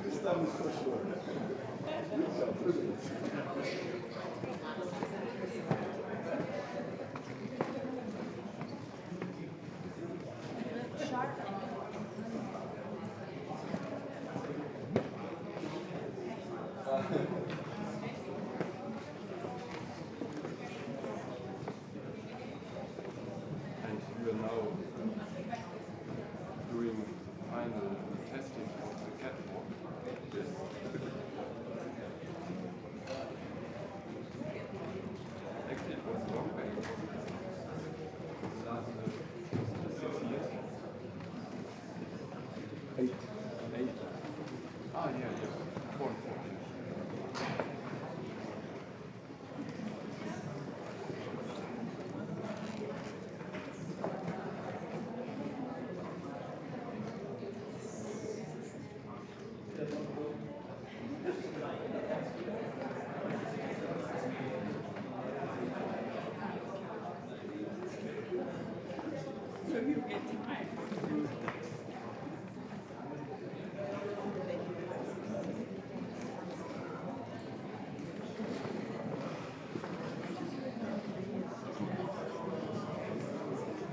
This time is for sure. And you are now doing final testing of the catwalk. Yes. Actually, it was a long way. The last 6 years. 8. 8. Ah, yeah. 4 and 4. So you get time.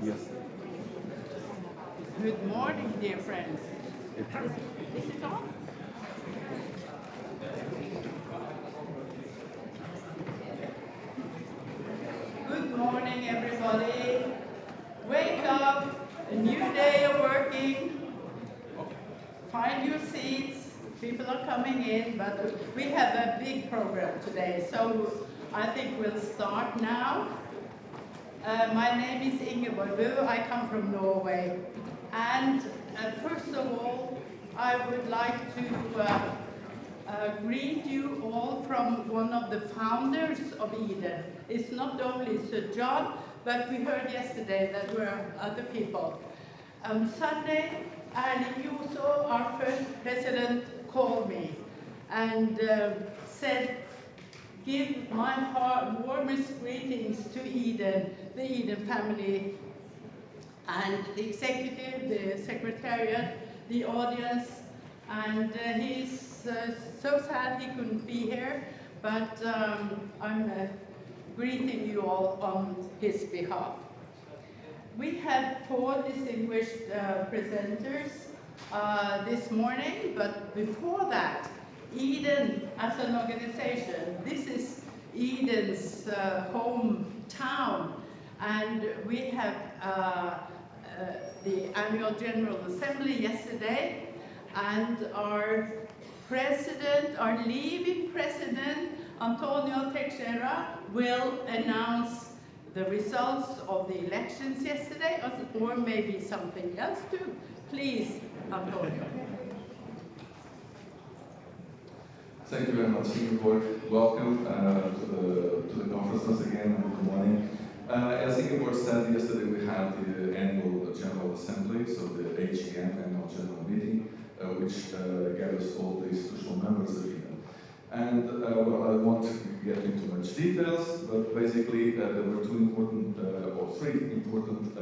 Yes. Good morning, dear friends. Is it on? Good morning, everybody. Wake up, a new day of working. Find your seats. People are coming in, but we have a big program today, so I think we'll start now. My name is Ingeborg Bø. I come from Norway. And first of all, I would like to greet you all from one of the founders of Eden. It's not only Sir John, but we heard yesterday that there were other people. On Sunday, Erling Joso, our first president, called me and said, give my warmest greetings to Eden, the Eden family, and the executive, the secretariat, the audience, and he's so sad he couldn't be here, but I'm greeting you all on his behalf. We had 4 distinguished presenters this morning, but before that, Eden as an organization, this is Eden's hometown, and we have the annual general assembly yesterday, and our president, our leaving president, Antonio Teixeira, will announce the results of the elections yesterday, or maybe something else too. Please, Antonio. Thank you very much, Ingeborg. Welcome to the conference once again, and good morning. As Ingeborg said, yesterday we had the annual General Assembly, so the AGM, Annual General Meeting, which gathers all the institutional members of Eden. And well, I won't get into much details, but basically there were 2 important, or 3 important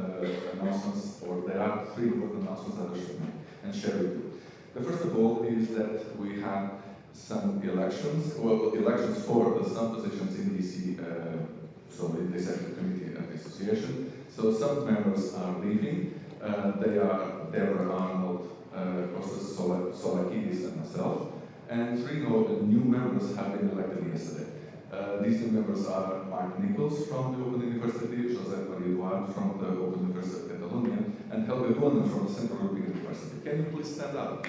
announcements, or there are 3 important announcements that I should make and share with you. The first of all is that we have some elections, well, elections for some positions in DC, so in the Executive Committee of the Association. So some members are leaving. They are Deborah Arnold, Kostas Solakidis, and myself. And 3 new members have been elected yesterday. These new members are Mark Nichols from the Open University, José Maria Duarte from the Open University of Catalonia, and Helga Gonen from the Central European University. Can you please stand up?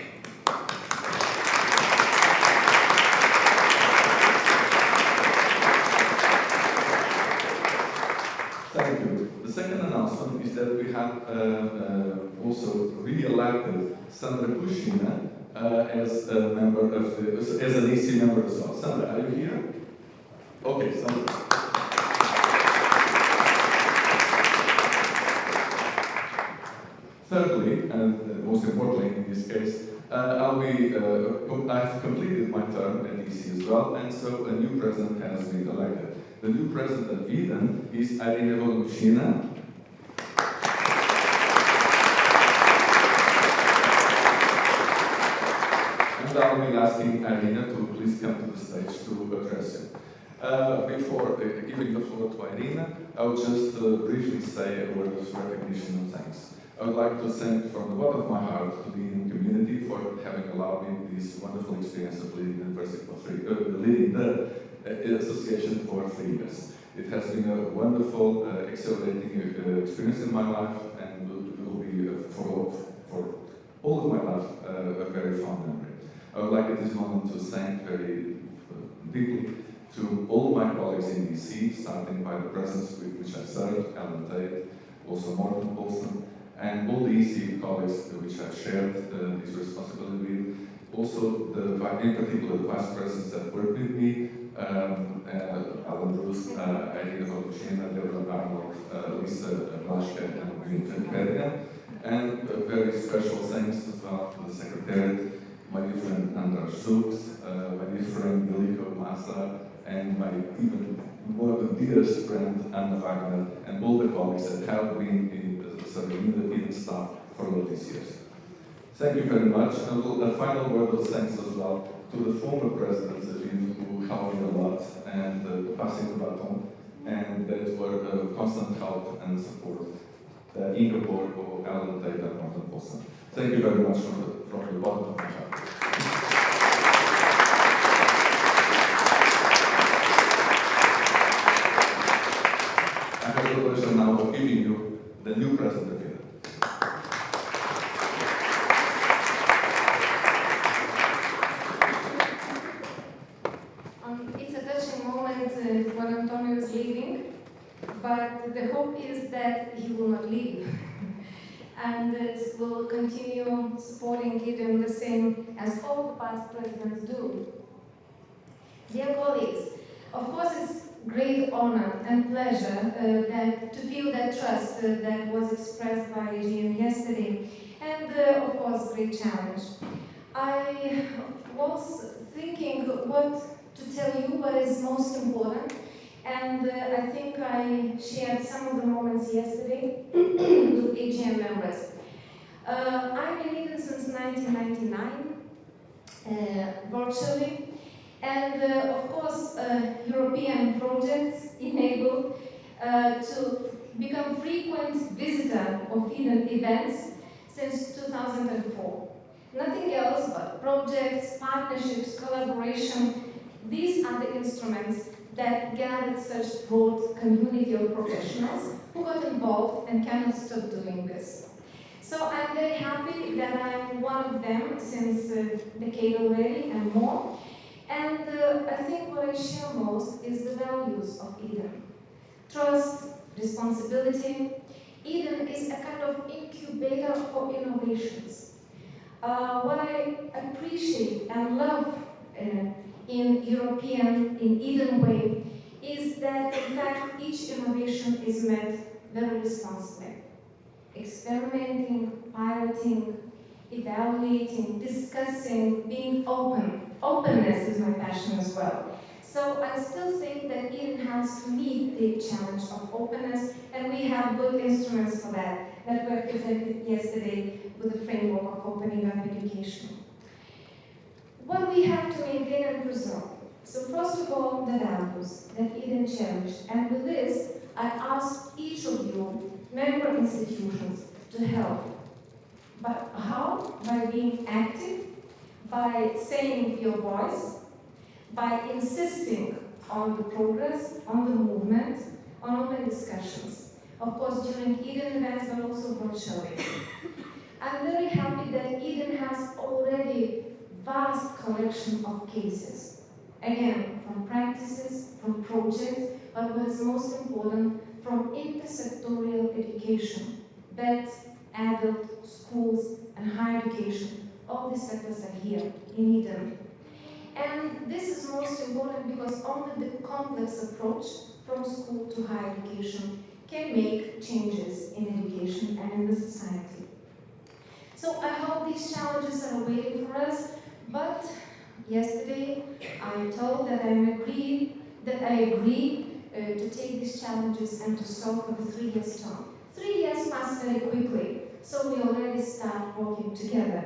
Thank you. The second announcement is that we have also re-elected Sandra Kushina as a member of the, as an EC member as well. Sandra, are you here? Okay, Sandra. Thirdly, and most importantly in this case, I've completed my term at EC as well, and so a new president has been elected. The new president of Eden is Irina Volushina. And I'll be asking Irina to please come to the stage to address you. Before giving the floor to Irina, I will just briefly say a word of recognition and thanks. I would like to thank from the bottom of my heart to the Indian community for having allowed me this wonderful experience of leading the university for leading the association for 3 years. It has been a wonderful, exhilarating experience in my life, and will be for all of my life a very fond memory. I would like at this moment to thank very deeply to all my colleagues in DC, starting by the presidents with which I served, Alan Tate, also Morten Olsen, and all the EC colleagues which I've shared this responsibility with. Also, in particular, the vice presidents that worked with me, Alan Bruce, Irina Volushina, Deborah Arnold, Lisa Vlaška, and Winfried Berger. And a very special thanks as well to the secretariat, my dear friend Andras Zuks, my dear friend Miliko Masa, and my even more dearest friend Anna Wagner, and all the colleagues that have been in the Eden staff for all these years. Thank you very much, and a final word of thanks as well to the former presidents of Eden who helped me a lot, and passing the baton, and that were constant help and support. Ingeborg, or Alan Tate, and Morten Olsen. Thank you very much from the bottom of my heart. I have the pleasure now of giving you the new president of Eden. It's a touching moment when Antonio is leaving, but the hope is that he will not leave and that will continue supporting Eden the same as all the past presidents do. Dear colleagues, of course it's great honor and pleasure to feel that trust that was expressed by Eugene yesterday, and of course great challenge. I was thinking what to tell you, what is most important, and I think I shared some of the moments yesterday with AGM members. I've been in Eden since 1999, virtually. And of course, European projects enabled to become frequent visitor of Eden events since 2004. Nothing else but projects, partnerships, collaboration. These are the instruments that gathered such broad community of professionals who got involved and cannot stop doing this. So I'm very happy that I'm one of them since a decade already and more. And I think what I share most is the values of Eden. Trust, responsibility. Eden is a kind of incubator for innovations. What I appreciate and love in Eden way is that in fact each innovation is met very responsibly. Experimenting, piloting, evaluating, discussing, being open. Openness is my passion as well. So I still think that Eden has to meet the challenge of openness, and we have good instruments for that were presented yesterday with the framework of opening up education. What we have to maintain and preserve. So first of all, the values that Eden cherished. And with this, I ask each of you, member institutions, to help. But how? By being active, by saying your voice, by insisting on the progress, on the movement, on open discussions. Of course, during Eden events, but also virtually. I'm very happy that Eden has already vast collection of cases. Again, from practices, from projects, but what is most important, from intersectorial education, that adult, schools, and higher education, all these sectors are here in Eden. And this is most important because only the complex approach from school to higher education can make changes in education and in the society. So I hope these challenges are waiting for us, but yesterday I told that I agree to take these challenges and to solve for the 3 years term. 3 years pass very quickly, so we already start working together.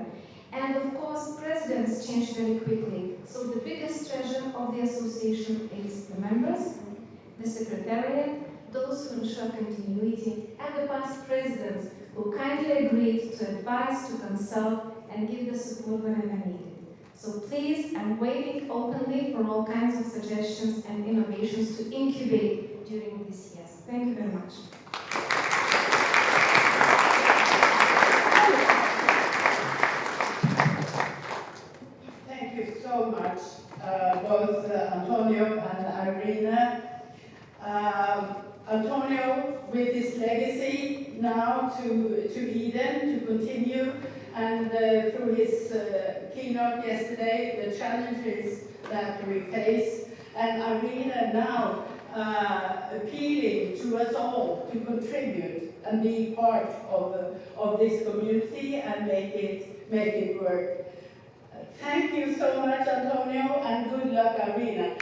And of course, presidents change very quickly. So the biggest treasure of the association is the members, the secretariat, those who ensure continuity, and the past presidents who kindly agreed to advise, to consult, and give the support whenever needed. So please, I'm waiting openly for all kinds of suggestions and innovations to incubate during these years. Thank you very much. Thank you so much, both Antonio and Irina. Antonio, with his legacy now to Eden, to continue, and through his keynote yesterday, the challenges that we face, and Irina now appealing to us all to contribute and be part of this community and make it work. Thank you so much, Antonio, and good luck, Irina.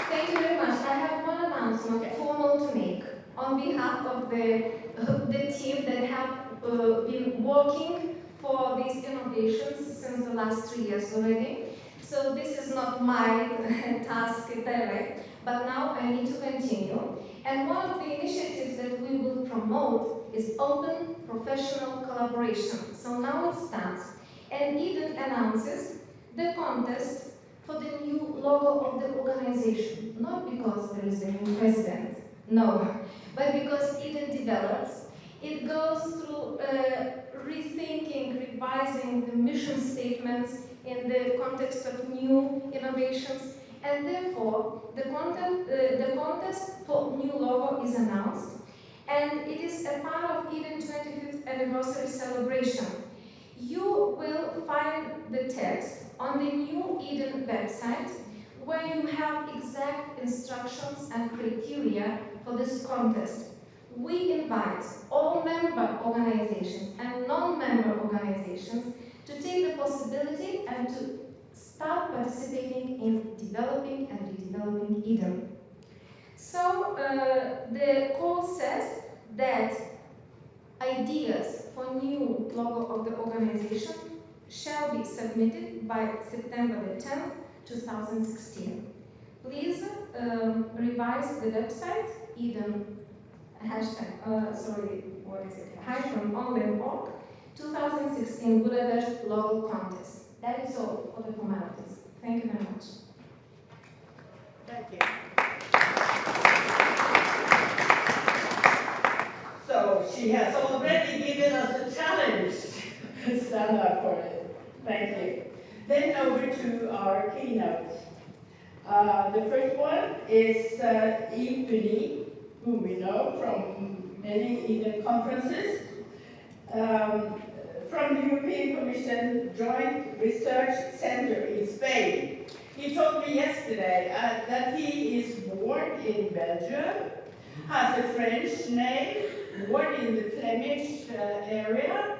Thank you very much. I have one announcement, formal to make, on behalf of the team that have been working for these innovations since the last 3 years already. So this is not my task direct, but now I need to continue. And one of the initiatives that we will promote is open professional collaboration. So now it starts, and Eden announces the contest for the new logo of the organization, not because there is a new president, no, but because Eden develops. It goes through rethinking, revising the mission statements in the context of new innovations, and therefore the contest for new logo is announced, and it is a part of Eden 25th anniversary celebration. You will find the text on the new Eden website, where you have exact instructions and criteria for this contest. We invite all member organizations and non-member organizations to take the possibility and to start participating in developing and redeveloping Eden. So the call says that ideas for new logo of the organization shall be submitted by September the 10th, 2016. Please revise the website, Eden #online.org, 2016 Budapest logo contest. That is all for the formalities. Thank you very much. Thank you. So she has already given us a challenge to stand up for it. Thank you. Then over to our keynotes. The first one is Yves Puny, whom we know from many Eden conferences, from the European Commission Joint Research Center in Spain. He told me yesterday that he is born in Belgium, has a French name, born in the Flemish area,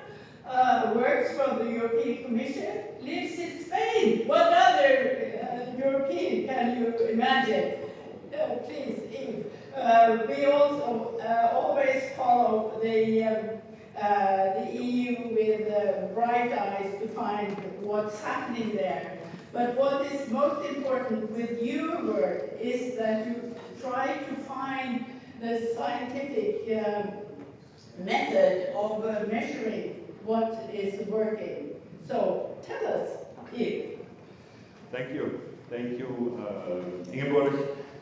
works for the European Commission, lives in Spain. What other European can you imagine? Please, Yves. We also always follow the EU with bright eyes to find what's happening there. But what is most important with your work is that you try to find the scientific method of measuring what is working. So tell us, Yves. Thank you. Thank you, Ingeborg.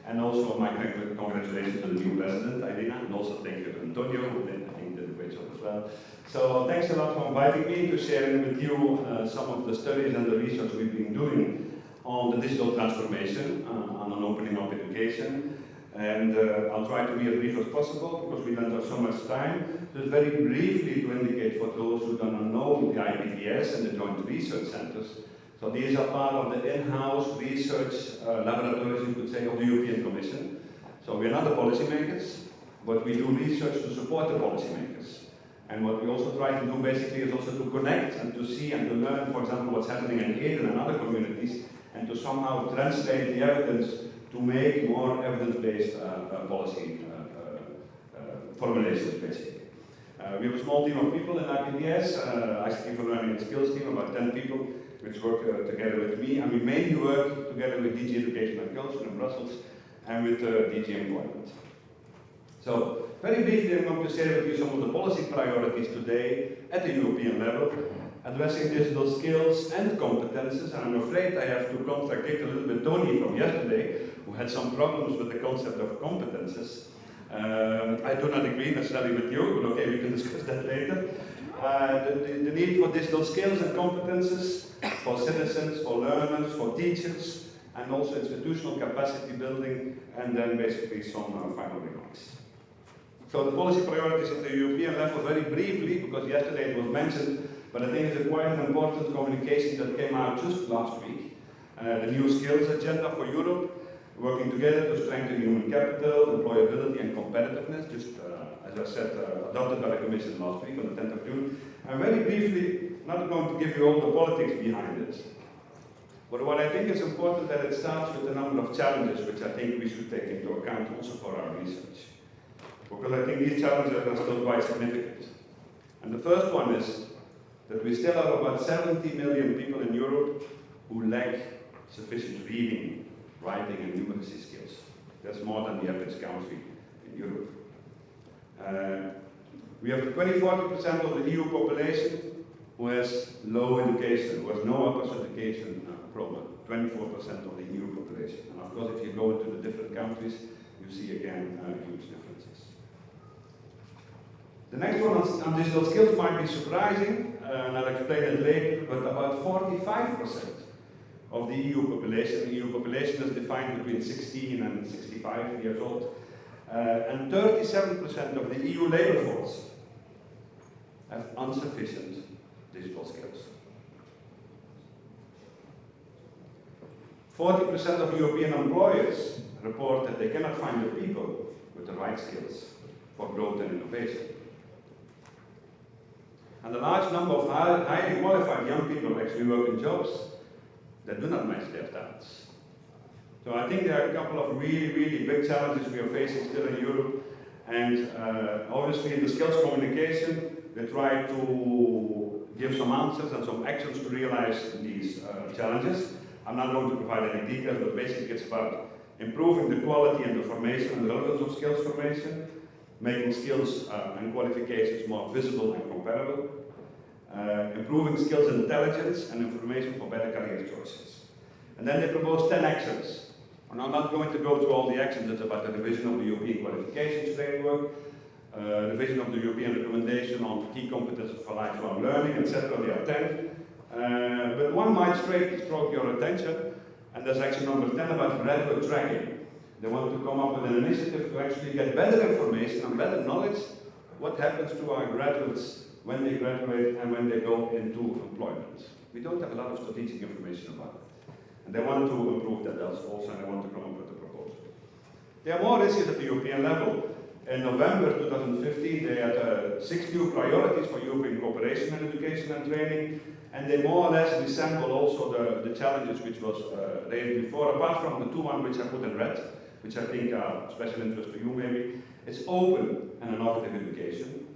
And also my congratulations to the new president, Irina, and also thank you to Antonio, who did, I think, did a great job as well. So thanks a lot for inviting me to share with you some of the studies and the research we've been doing on the digital transformation, on an opening up education. And I'll try to be as brief as possible because we don't have so much time. Just very briefly to indicate for those who don't know the IPPS and the Joint Research Centers. So these are part of the in-house research laboratories, you could say, of the European Commission. So we're not the policymakers, but we do research to support the policymakers. And what we also try to do basically is also to connect and to see and to learn, for example, what's happening in Eden and other communities, and to somehow translate the evidence to make more evidence-based policy formulations, basically. We have a small team of people in IPDS, ICT for Learning and Skills team, about 10 people, which work together with me, and we mainly work together with DG Education and Culture in Brussels and with DG Employment. So, very briefly, I'm going to share with you some of the policy priorities today at the European level, addressing digital skills and competences, and I'm afraid I have to contradict a little bit Tony from yesterday, who had some problems with the concept of competences. I do not agree necessarily with you, but okay, we can discuss that later. The need for digital skills and competences for citizens, for learners, for teachers, and also institutional capacity building, and then basically some final remarks. So the policy priorities at the European level, very briefly, because yesterday it was mentioned, but I think it's a quite an important communication that came out just last week. The new skills agenda for Europe, working together to strengthen human capital, employability and competitiveness, just as I said, adopted by the Commission last week on the 10th of June. And very briefly, not going to give you all the politics behind it, but what I think is important that it starts with a number of challenges which I think we should take into account also for our research. Because I think these challenges are still quite significant. And the first one is that we still have about 70 million people in Europe who lack sufficient reading, writing and numeracy skills. That's more than the average country in Europe. We have 20–40% of the EU population who has low education, who has no upper education program. 24% of the EU population. And of course, if you go into the different countries, you see again huge differences. The next one on digital skills might be surprising, and I'll explain it later, but about 45% of the EU population is defined between 16 and 65 years old, and 37% of the EU labor force have insufficient digital skills. 40% of European employers report that they cannot find the people with the right skills for growth and innovation. And a large number of highly qualified young people actually work in jobs that do not match their talents. So I think there are a couple of really big challenges we are facing still in Europe. And obviously in the skills communication, they try to give some answers and some actions to realize these challenges. I'm not going to provide any details, but basically it's about improving the quality and the formation and the relevance of skills formation, making skills and qualifications more visible and comparable, improving skills intelligence and information for better career choices. And then they propose 10 actions. And I'm not going to go through all the actions. It's about the revision of the European qualifications framework, revision of the European recommendation on key competences for lifelong learning, etc. There are 10. But one might stroke your attention, and there's action number 10 about graduate tracking. They want to come up with an initiative to actually get better information and better knowledge what happens to our graduates when they graduate and when they go into employment. We don't have a lot of strategic information about it. And they want to improve that also, and they want to come up with a proposal. There are more issues at the European level. In November 2015, they had 6 new priorities for European cooperation in education and training, and they more or less resemble also the challenges which was raised before, apart from the 2 ones which I put in red, which I think are of special interest to you maybe. It's open and innovative education,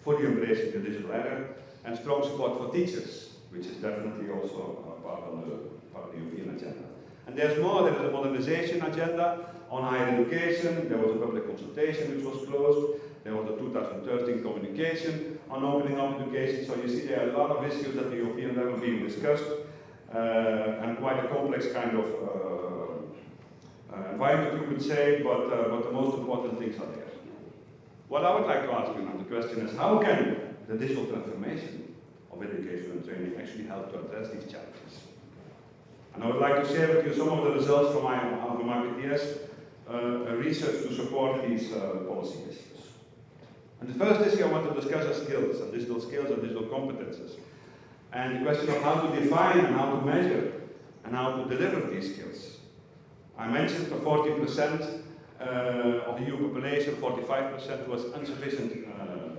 fully embracing the digital era, and strong support for teachers, which is definitely also part of the European agenda. And there's more. There is a modernization agenda on higher education. There was a public consultation which was closed. There was a 2013 communication on opening up education. So you see there are a lot of issues at the European level being discussed, and quite a complex kind of environment, you could say, but the most important things are there. What I would like to ask you now, the question is, how can the digital transformation of education and training actually help to address these challenges? And I would like to share with you some of the results from my PTS research to support these policy issues. And the first issue I want to discuss are skills and digital competences. And the question of how to define and how to measure and how to deliver these skills. I mentioned the 40% of the EU population, 45% was insufficient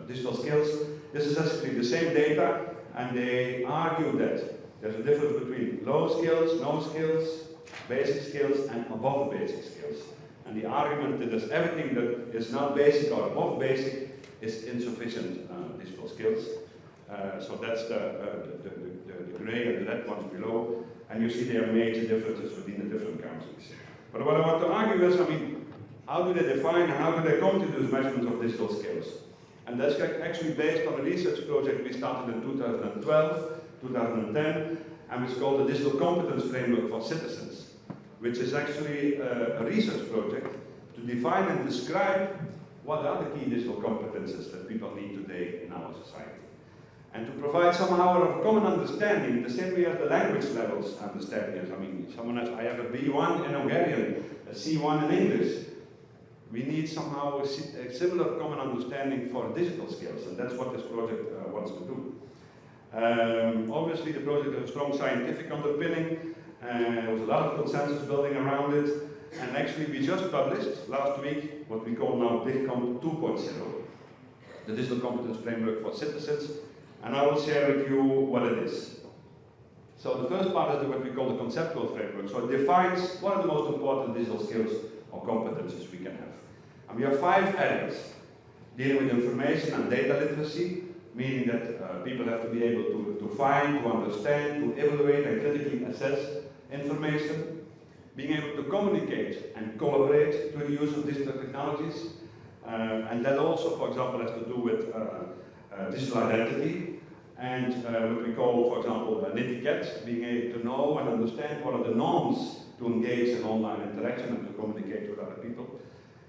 digital skills. This is actually the same data, and they argue that there's a difference between low skills, no skills, basic skills, and above basic skills. And the argument that is everything that is not basic or above basic is insufficient digital skills. So that's the gray and the red ones below. And you see there are major differences within the different countries. But what I want to argue is, how do they define and how do they come to those measurements of digital skills? And that's actually based on a research project we started in 2012, 2010, and it's called the Digital Competence Framework for Citizens, which is actually a research project to define and describe what are the key digital competences that people need today in our society. And to provide somehow a common understanding, the same way as the language levels understanding is. I have a B1 in Hungarian, a C1 in English. We need somehow a similar common understanding for digital skills, and that's what this project wants to do. Obviously, the project has a strong scientific underpinning, there was a lot of consensus building around it, and actually we just published last week what we call now DigComp 2.0, the Digital Competence Framework for Citizens, and I will share with you what it is. So the first part is what we call the conceptual framework. So it defines what are the most important digital skills or competences we can have. And we have 5 areas dealing with information and data literacy, meaning that people have to be able to find, to understand, to evaluate and critically assess information, being able to communicate and collaborate through the use of digital technologies, and that also, for example, has to do with digital identity, and what we call, for example, an etiquette, being able to know and understand what are the norms to engage in online interaction and to communicate with other people.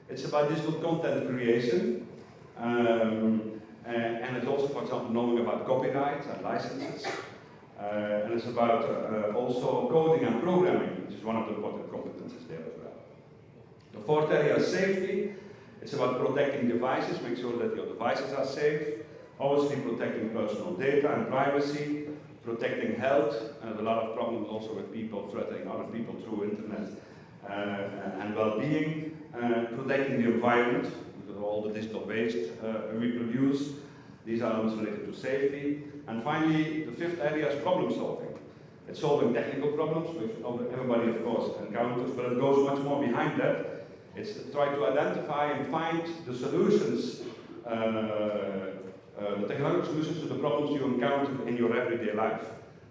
It's about digital content creation, and it's also, for example, knowing about copyright and licenses. And it's about also coding and programming, which is one of the important competences there as well. The 4th area is safety. It's about protecting devices, make sure that your devices are safe. Obviously protecting personal data and privacy, protecting health, and there's a lot of problems also with people threatening other people through internet, and well-being, protecting the environment, with all the digital waste we produce. These are elements related to safety. And finally, the 5th area is problem solving. It's solving technical problems, which everybody of course encounters, but it goes much more behind that. It's to try to identify and find the solutions, the technological solutions to the problems you encounter in your everyday life.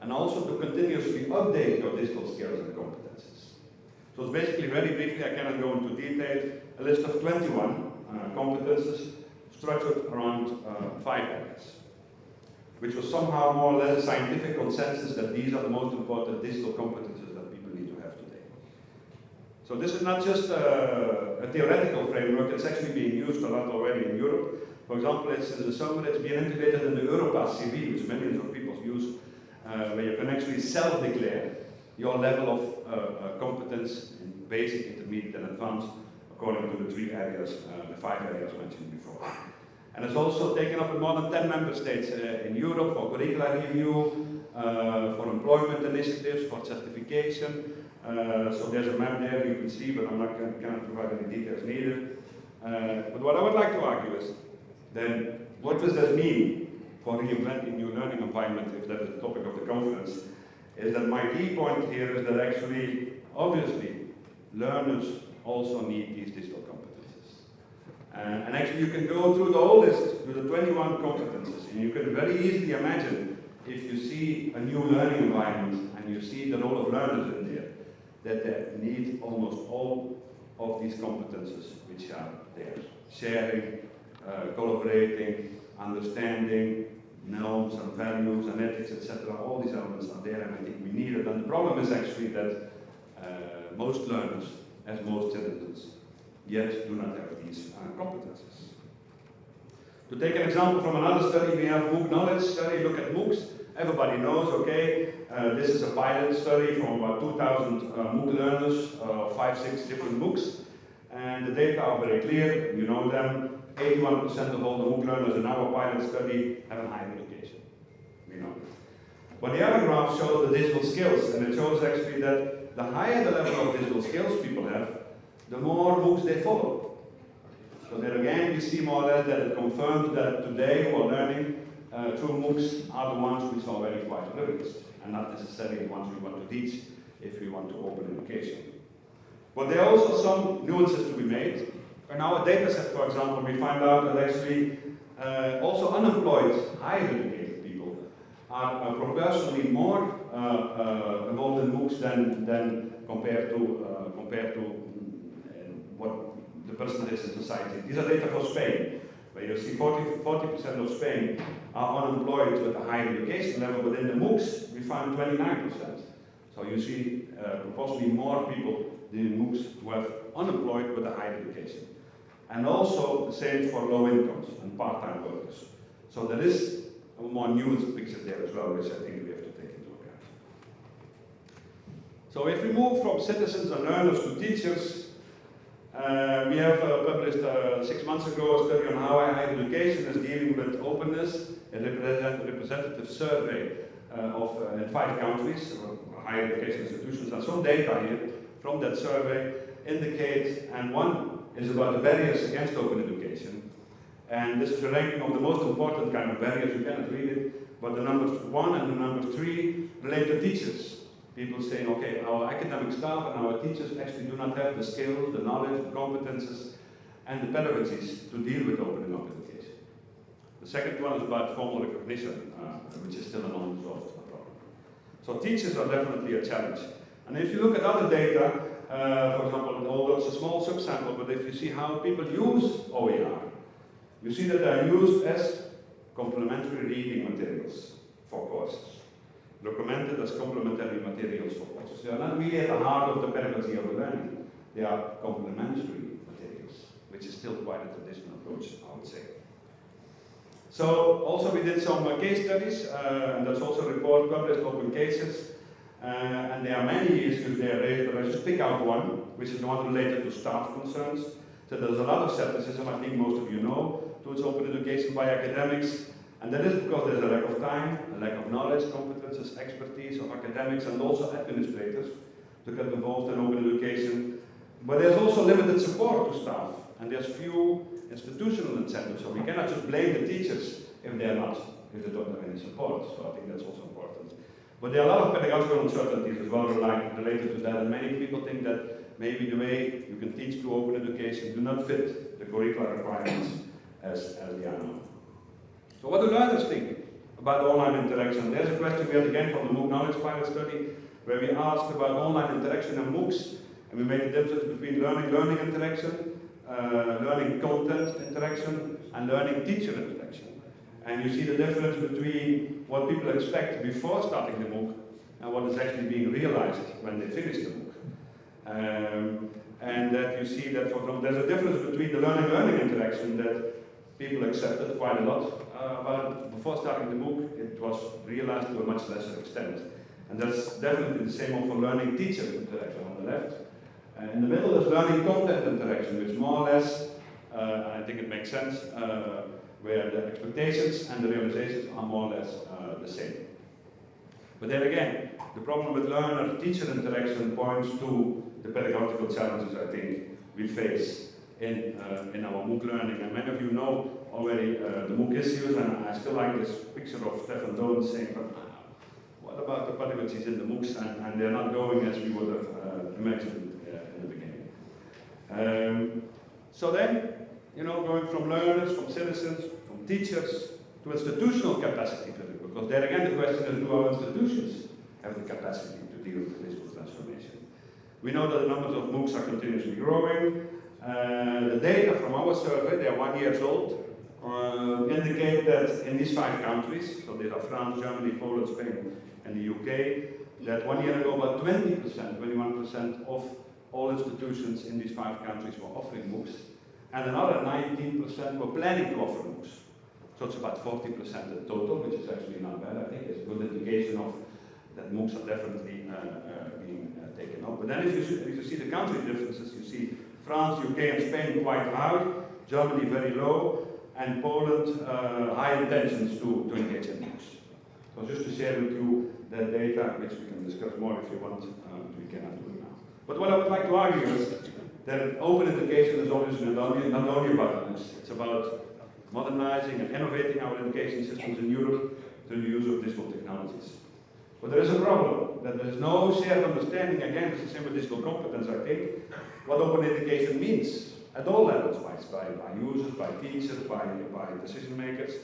And also to continuously update your digital skills and competences. So it's basically, very briefly, I cannot go into detail, a list of 21 competences structured around 5 areas, which was somehow more or less a scientific consensus that these are the most important digital competences that people need to have today. So this is not just a theoretical framework, it's actually being used a lot already in Europe. For example, it's in the summer, it's being integrated in the Europass CV, which millions of people use, where you can actually self-declare your level of competence in basic, intermediate, and advanced, according to the 3 areas, the 5 areas mentioned before. And it's also taken up in more than 10 member states in Europe for curricular review, for employment initiatives, for certification. So there's a map there you can see, but I cannot provide any details needed. But what I would like to argue is, then what does that mean for reinventing new learning environment, if that is the topic of the conference, is that my key point here is that actually, obviously, learners also need these digital competences. And actually you can go through the whole list, through the 21 competences, and you can very easily imagine, if you see a new learning environment and you see the role of learners in there, that they need almost all of these competences which are there. Sharing, collaborating, understanding, norms and values and ethics, etc. All these elements are there, and I think we need it. And the problem is actually that most learners, as most citizens, yet do not have these competences. To take an example from another study, we have MOOC knowledge study. Look at MOOCs. Everybody knows, okay, this is a pilot study from about 2,000 MOOC learners, 5, 6 different MOOCs. And the data are very clear, you know them. 81% of all the MOOC learners in our pilot study have a higher education. We know this. But the other graph shows the digital skills, and it shows actually that the higher the level of digital skills people have, the more MOOCs they follow. So there again, we see more or less that it confirms that today who are learning through MOOCs are the ones which are very quite privileged, and not necessarily the ones we want to teach if we want to open education. But there are also some nuances to be made. In our data set, for example, we find out that actually also unemployed, higher educated people are proportionally more involved in MOOCs than compared to what the person is in society. These are data for Spain, where you see 40% of Spain are unemployed with a higher education level, but in the MOOCs we find 29%. So you see proportionally more people doing MOOCs who have unemployed with a higher education. And also the same for low incomes and part-time workers. So there is a more nuanced picture there as well, which I think we have to take into account. So if we move from citizens and learners to teachers, we have published 6 months ago a study on how higher education is dealing with openness, a representative survey in 5 countries, higher education institutions, and some data here from that survey indicate, and one is about the barriers against open education. And this is a ranking of the most important kind of barriers. You cannot read it, but the numbers 1 and the number 3 relate to teachers. People saying, okay, our academic staff and our teachers actually do not have the skills, the knowledge, the competences, and the pedagogies to deal with opening up education. The second one is about formal recognition, which is still an unresolved problem. So teachers are definitely a challenge. And if you look at other data, for example, although it's a small subsample, but if you see how people use OER, you see that they are used as complementary reading materials for courses, documented as complementary materials for courses. They are not really at the heart of the pedagogy of the learning. They are complementary materials, which is still quite a traditional approach, I would say. So also we did some case studies, and that's also a report published, open cases. And there are many issues there raised, but I just pick out one, which is the one related to staff concerns. So there's a lot of skepticism, I think most of you know, towards open education by academics. And that is because there's a lack of time, a lack of knowledge, competences, expertise of academics and also administrators to get involved in open education. But there's also limited support to staff, and there's few institutional incentives. So we cannot just blame the teachers if they don't have any support. So I think that's also important. But there are a lot of pedagogical uncertainties as well related to that, and many people think that maybe the way you can teach through open education do not fit the curricular requirements as they are now. So what do learners think about online interaction? There's a question we had again from the MOOC Knowledge Pilot Study, where we asked about online interaction and MOOCs, and we made a difference between learning interaction, learning content interaction, and learning teacher interaction. And you see the difference between what people expect before starting the MOOC and what is actually being realized when they finish the MOOC. And that you see that, for example, there's a difference between the learning interaction that people accepted quite a lot, but before starting the MOOC, it was realized to a much lesser extent. And that's definitely the same for learning teacher interaction on the left. In the middle is learning content interaction, which more or less, I think it makes sense, where the expectations and the realizations are more or less the same. But then again, the problem with learner-teacher interaction points to the pedagogical challenges I think we face in our MOOC learning. And many of you know already the MOOC issues, and I still like this picture of Stefan Doan saying, what about the pedagogies in the MOOCs, and they're not going as we would have imagined in the beginning. So then, you know, going from learners, from citizens, from teachers, to institutional capacity, because there again the question is, do our institutions have the capacity to deal with digital transformation? We know that the numbers of MOOCs are continuously growing. The data from our survey, they are 1 year old, indicate that in these 5 countries, so these are France, Germany, Poland, Spain, and the UK, that 1 year ago about 21% of all institutions in these 5 countries were offering MOOCs, and another 19% were planning to offer MOOCs. So it's about 40% in total, which is actually not bad. I think it's a good indication of that MOOCs are definitely being taken up. But then if you see the country differences, you see France, UK and Spain quite high, Germany very low, and Poland high intentions to engage in MOOCs. So just to share with you that data, which we can discuss more if you want, we cannot do it now. But what I would like to argue is that open education is obviously not only about MOOCs, it's about modernizing and innovating our education systems in Europe through the use of digital technologies. But there is a problem, that there is no shared understanding, again, it's the same with digital competence, I think, what open education means at all levels, by users, by teachers, by decision makers.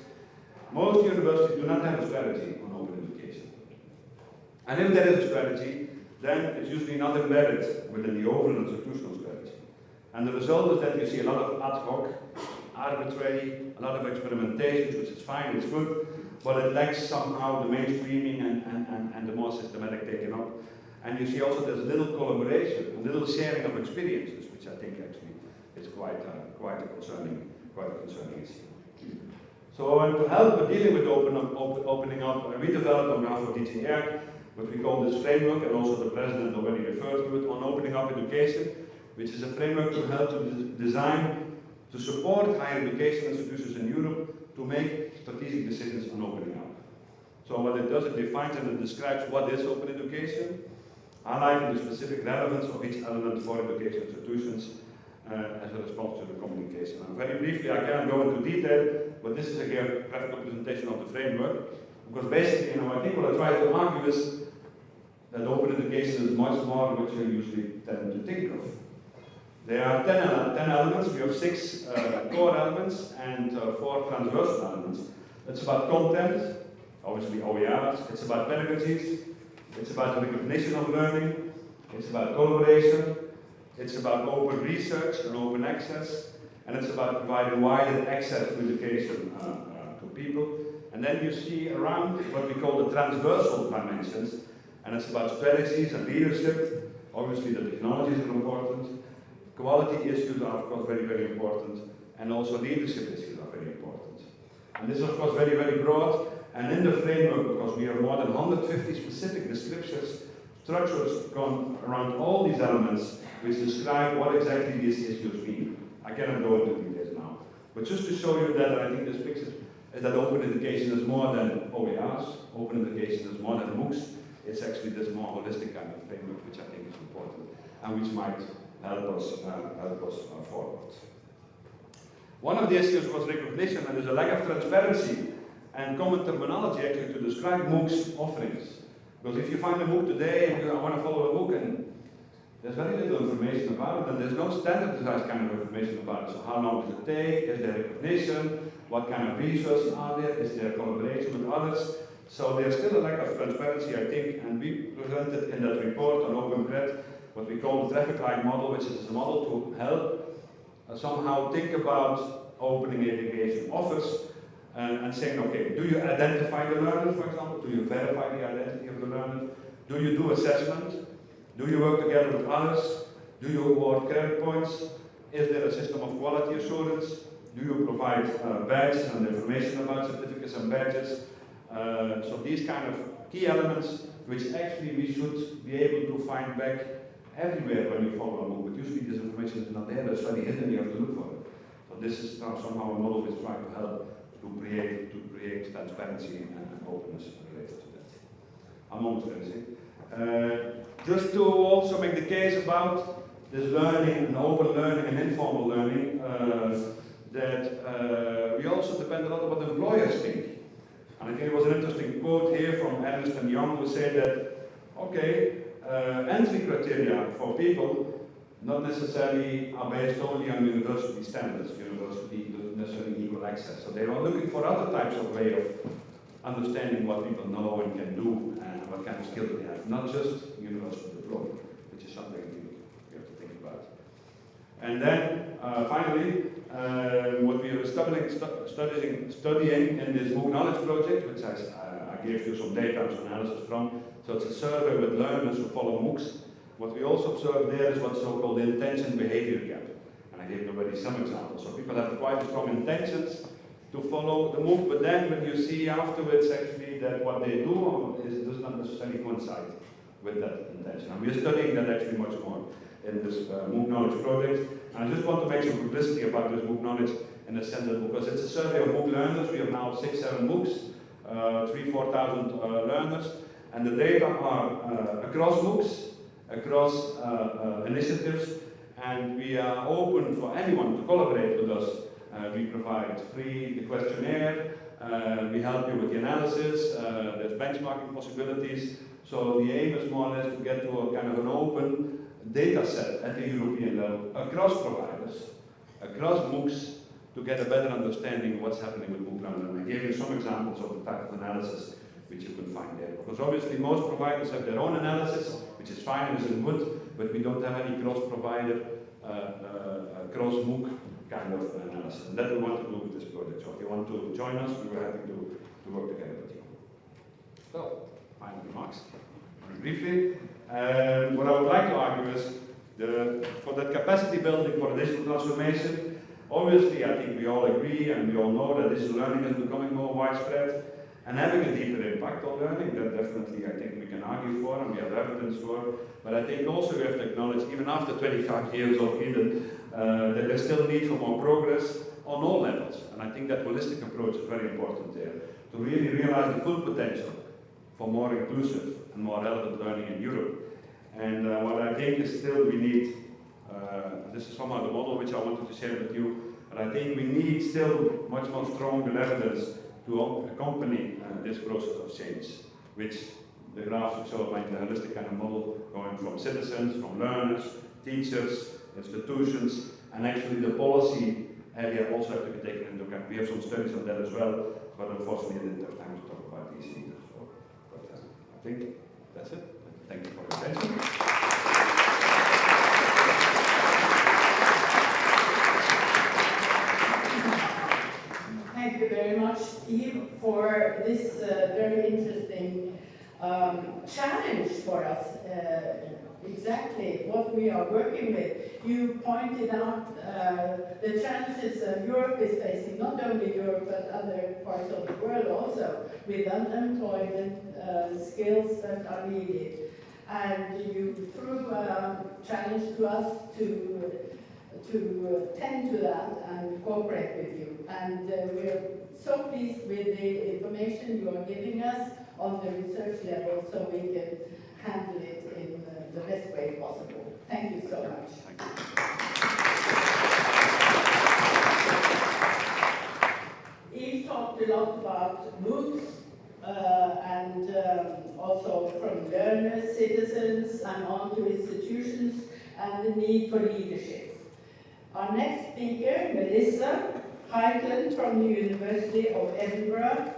Most universities do not have a strategy on open education. And if there is a strategy, then it's usually not embedded within the overall institutional strategy. And the result is that you see a lot of ad hoc, arbitrary, a lot of experimentations, which is fine, it's good, but it lacks somehow the mainstreaming and the more systematic taking up. And you see also there's little collaboration, and little sharing of experiences, which I think actually is quite a concerning issue. So to help with dealing with opening up, we developed on behalf of DG ERC what we call this framework, and also the President already referred to it, on opening up education, which is a framework to help to design, to support higher education institutions in Europe to make strategic decisions on opening up. So what it does, it defines and it describes what is open education, highlighting the specific relevance of each element for education institutions as a response to the communication. And very briefly, I cannot go into detail, but this is again a graphical presentation of the framework, because basically, I think what I try to argue is that open education is much more than what you usually tend to think of. There are 10 elements. We have 6 core elements and 4 transversal elements. It's about content, obviously OERs. It's about pedagogies. It's about the recognition of learning. It's about collaboration. It's about open research and open access. And it's about providing wider access to education to people. And then you see around what we call the transversal dimensions. And it's about strategies and leadership. Obviously the technologies are important. Quality issues are of course very, very important. And also leadership issues are very important. And this is of course very, very broad. And in the framework, because we have more than 150 specific descriptions, structures gone around all these elements which describe what exactly these issues mean. I cannot go into details now. But just to show you that, I think this picture is that open education is more than OERs. Open education is more than MOOCs. It's actually this more holistic kind of framework which I think is important and which might help us forward. One of the issues was recognition, and there's a lack of transparency and common terminology actually to describe MOOCs offerings. Because if you find a MOOC today and you want to follow a MOOC, and there's very little information about it, and there's no standardized kind of information about it. So how long does it take? Is there recognition? What kind of resources are there? Is there collaboration with others? So there's still a lack of transparency, I think, and we presented in that report on OpenCred what we call the traffic light model, which is a model to help somehow think about opening education offers and saying, okay, do you identify the learner, for example? Do you verify the identity of the learner? Do you do assessment? Do you work together with others? Do you award credit points? Is there a system of quality assurance? Do you provide badges and information about certificates and badges? So these kind of key elements which actually we should be able to find back everywhere when you follow a MOOC, but usually this information is not there, it's very hidden, you have to look for it. So this is now somehow a model which tries to help to create transparency and openness related to that. I'm almost finishing. Just to also make the case about this learning and open learning and informal learning, that we also depend a lot on what employers think. And I think it was an interesting quote here from Ernst & Young who said that, okay, entry criteria for people not necessarily are based only on university standards. University doesn't necessarily equal access. So they were looking for other types of way of understanding what people know and can do and what kind of skills they have, not just university diploma, which is something we have to think about. And then finally, what we are studying in this MOOC Knowledge Project, which I gave you some data and some analysis from. So it's a survey with learners who follow MOOCs. What we also observe there is what's so-called the intention-behavior gap. And I gave you already some examples. So people have quite strong intentions to follow the MOOC, but then when you see afterwards actually that what they do does not necessarily coincide with that intention. And we're studying that actually much more in this MOOC Knowledge project. And I just want to make some publicity about this MOOC Knowledge in the sense that because it's a survey of MOOC learners, we have now 6-7 MOOCs, 3,000-4,000 learners, and the data are across MOOCs, across initiatives, and we are open for anyone to collaborate with us. We provide free questionnaire, we help you with the analysis, there's benchmarking possibilities. So the aim is more or less to get to a kind of an open data set at the European level, across providers, across MOOCs, to get a better understanding of what's happening with MOOC learning. And I gave you some examples of the type of analysis which you can find there. Because obviously most providers have their own analysis, which is fine and is good, but we don't have any cross-provider, cross-MOOC kind of analysis. And that we want to do with this project. So if you want to join us, we were happy to work together with you. So, final remarks. Briefly, what I would like to argue is, for that capacity building for digital transformation, obviously I think we all agree and we all know that digital learning is becoming more widespread and having a deeper impact on learning. That definitely I think we can argue for and we have evidence for. But I think also we have to acknowledge, even after 25 years of Eden, that there's still need for more progress on all levels. And I think that holistic approach is very important there, to really realize the full potential for more inclusive and more relevant learning in Europe. And what I think is still we need, this is somehow the model which I wanted to share with you, but I think we need still much more stronger evidence to accompany this process of change, which the graphs show like the holistic kind of model going from citizens, from learners, teachers, institutions, and actually the policy area also have to be taken into account. We have some studies on that as well, but unfortunately I didn't have time to talk about these either. So, but I think that's it. Thank you for your attention. Thank you very much, Steve, for this very interesting challenge for us. Exactly what we are working with. You pointed out the challenges Europe is facing, not only Europe but other parts of the world also, with unemployment, skills that are needed. And you threw a challenge to us to tend to that and cooperate with you. And we're so pleased with the information you are giving us on the research level so we can handle it in the best way possible. Thank you so much. Eve talked a lot about MOOCs and also from learners, citizens, and on to institutions, and the need for leadership. Our next speaker, Melissa Heitland from the University of Edinburgh,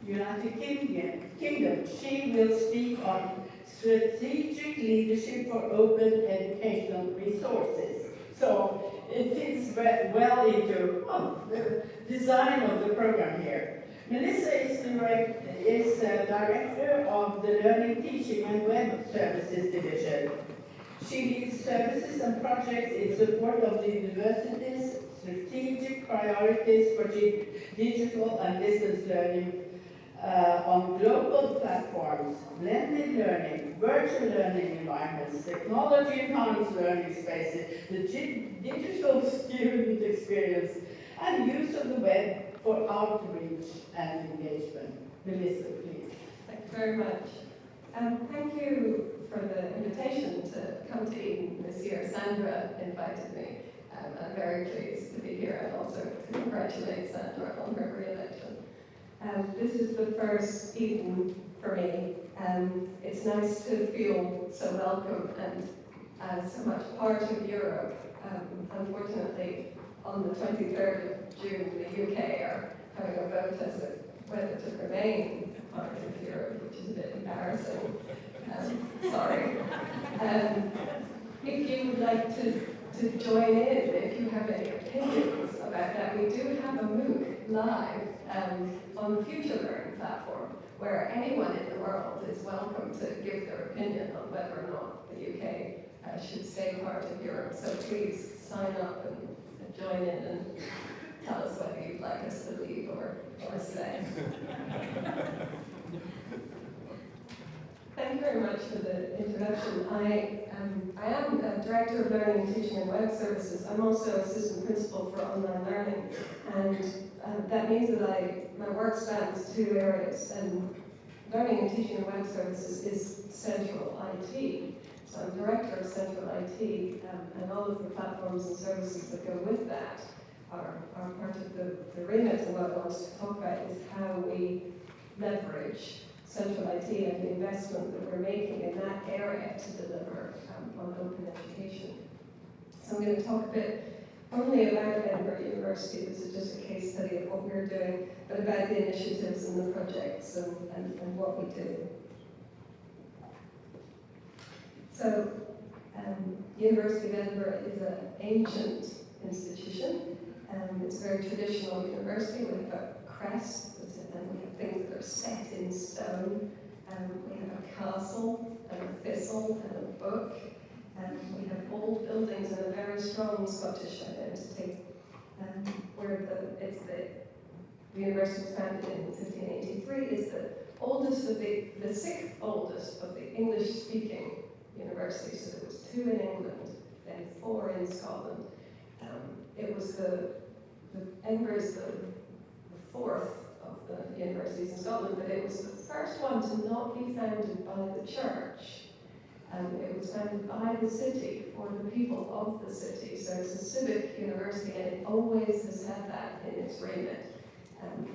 United Kingdom. She will speak on strategic leadership for open educational resources. So it fits well into the design of the program here. Melissa is director of the Learning, Teaching and Web Services Division. She leads services and projects in support of the university's strategic priorities for digital and distance learning on global platforms, blended learning, virtual learning environments, technology-enhanced learning spaces, the digital student experience, and use of the web for outreach and engagement. Melissa, please. Thank you very much. Thank you for the invitation to come to Eden this year. Sandra invited me. I'm very pleased to be here and also to congratulate Sandra on her re-election. This is the first Eden for me. It's nice to feel so welcome and so much part of Europe. Unfortunately, on the 23rd of June, the UK are having a vote as to whether to remain part of Europe, which is a bit embarrassing. Sorry. If you would like to join in, if you have any opinions about that, we do have a MOOC live on the Future Learning platform, where anyone in the world is welcome to give their opinion on whether or not the UK should stay part of Europe. So please sign up and join in and tell us whether you'd like us to leave or stay. Thank you very much for the introduction. I am Director of Learning, Teaching and Web Services. I'm also Assistant Principal for Online Learning, and that means that my work spans two areas, and Learning and Teaching and Web Services is central IT. So I'm Director of Central IT, and all of the platforms and services that go with that are part of the remit. And what I want to talk about is how we leverage Central IT and the investment that we're making in that area to deliver on open education. So I'm going to talk a bit only about Edinburgh University. This is just a case study of what we're doing, but about the initiatives and the projects and what we do. So, University of Edinburgh is an ancient institution. It's a very traditional university. We have a crest, and we have things that are set in stone. We have a castle, and a thistle, and a book. We have old buildings and a very strong Scottish identity. The university was founded in 1583. Is the sixth oldest of the English-speaking universities. So there was 2 in England, then 4 in Scotland. It was Edinburgh is the 4th of the universities in Scotland, but it was the first one to not be founded by the church. It was founded by the city, for the people of the city. So it's a civic university, and it always has had that in its remit.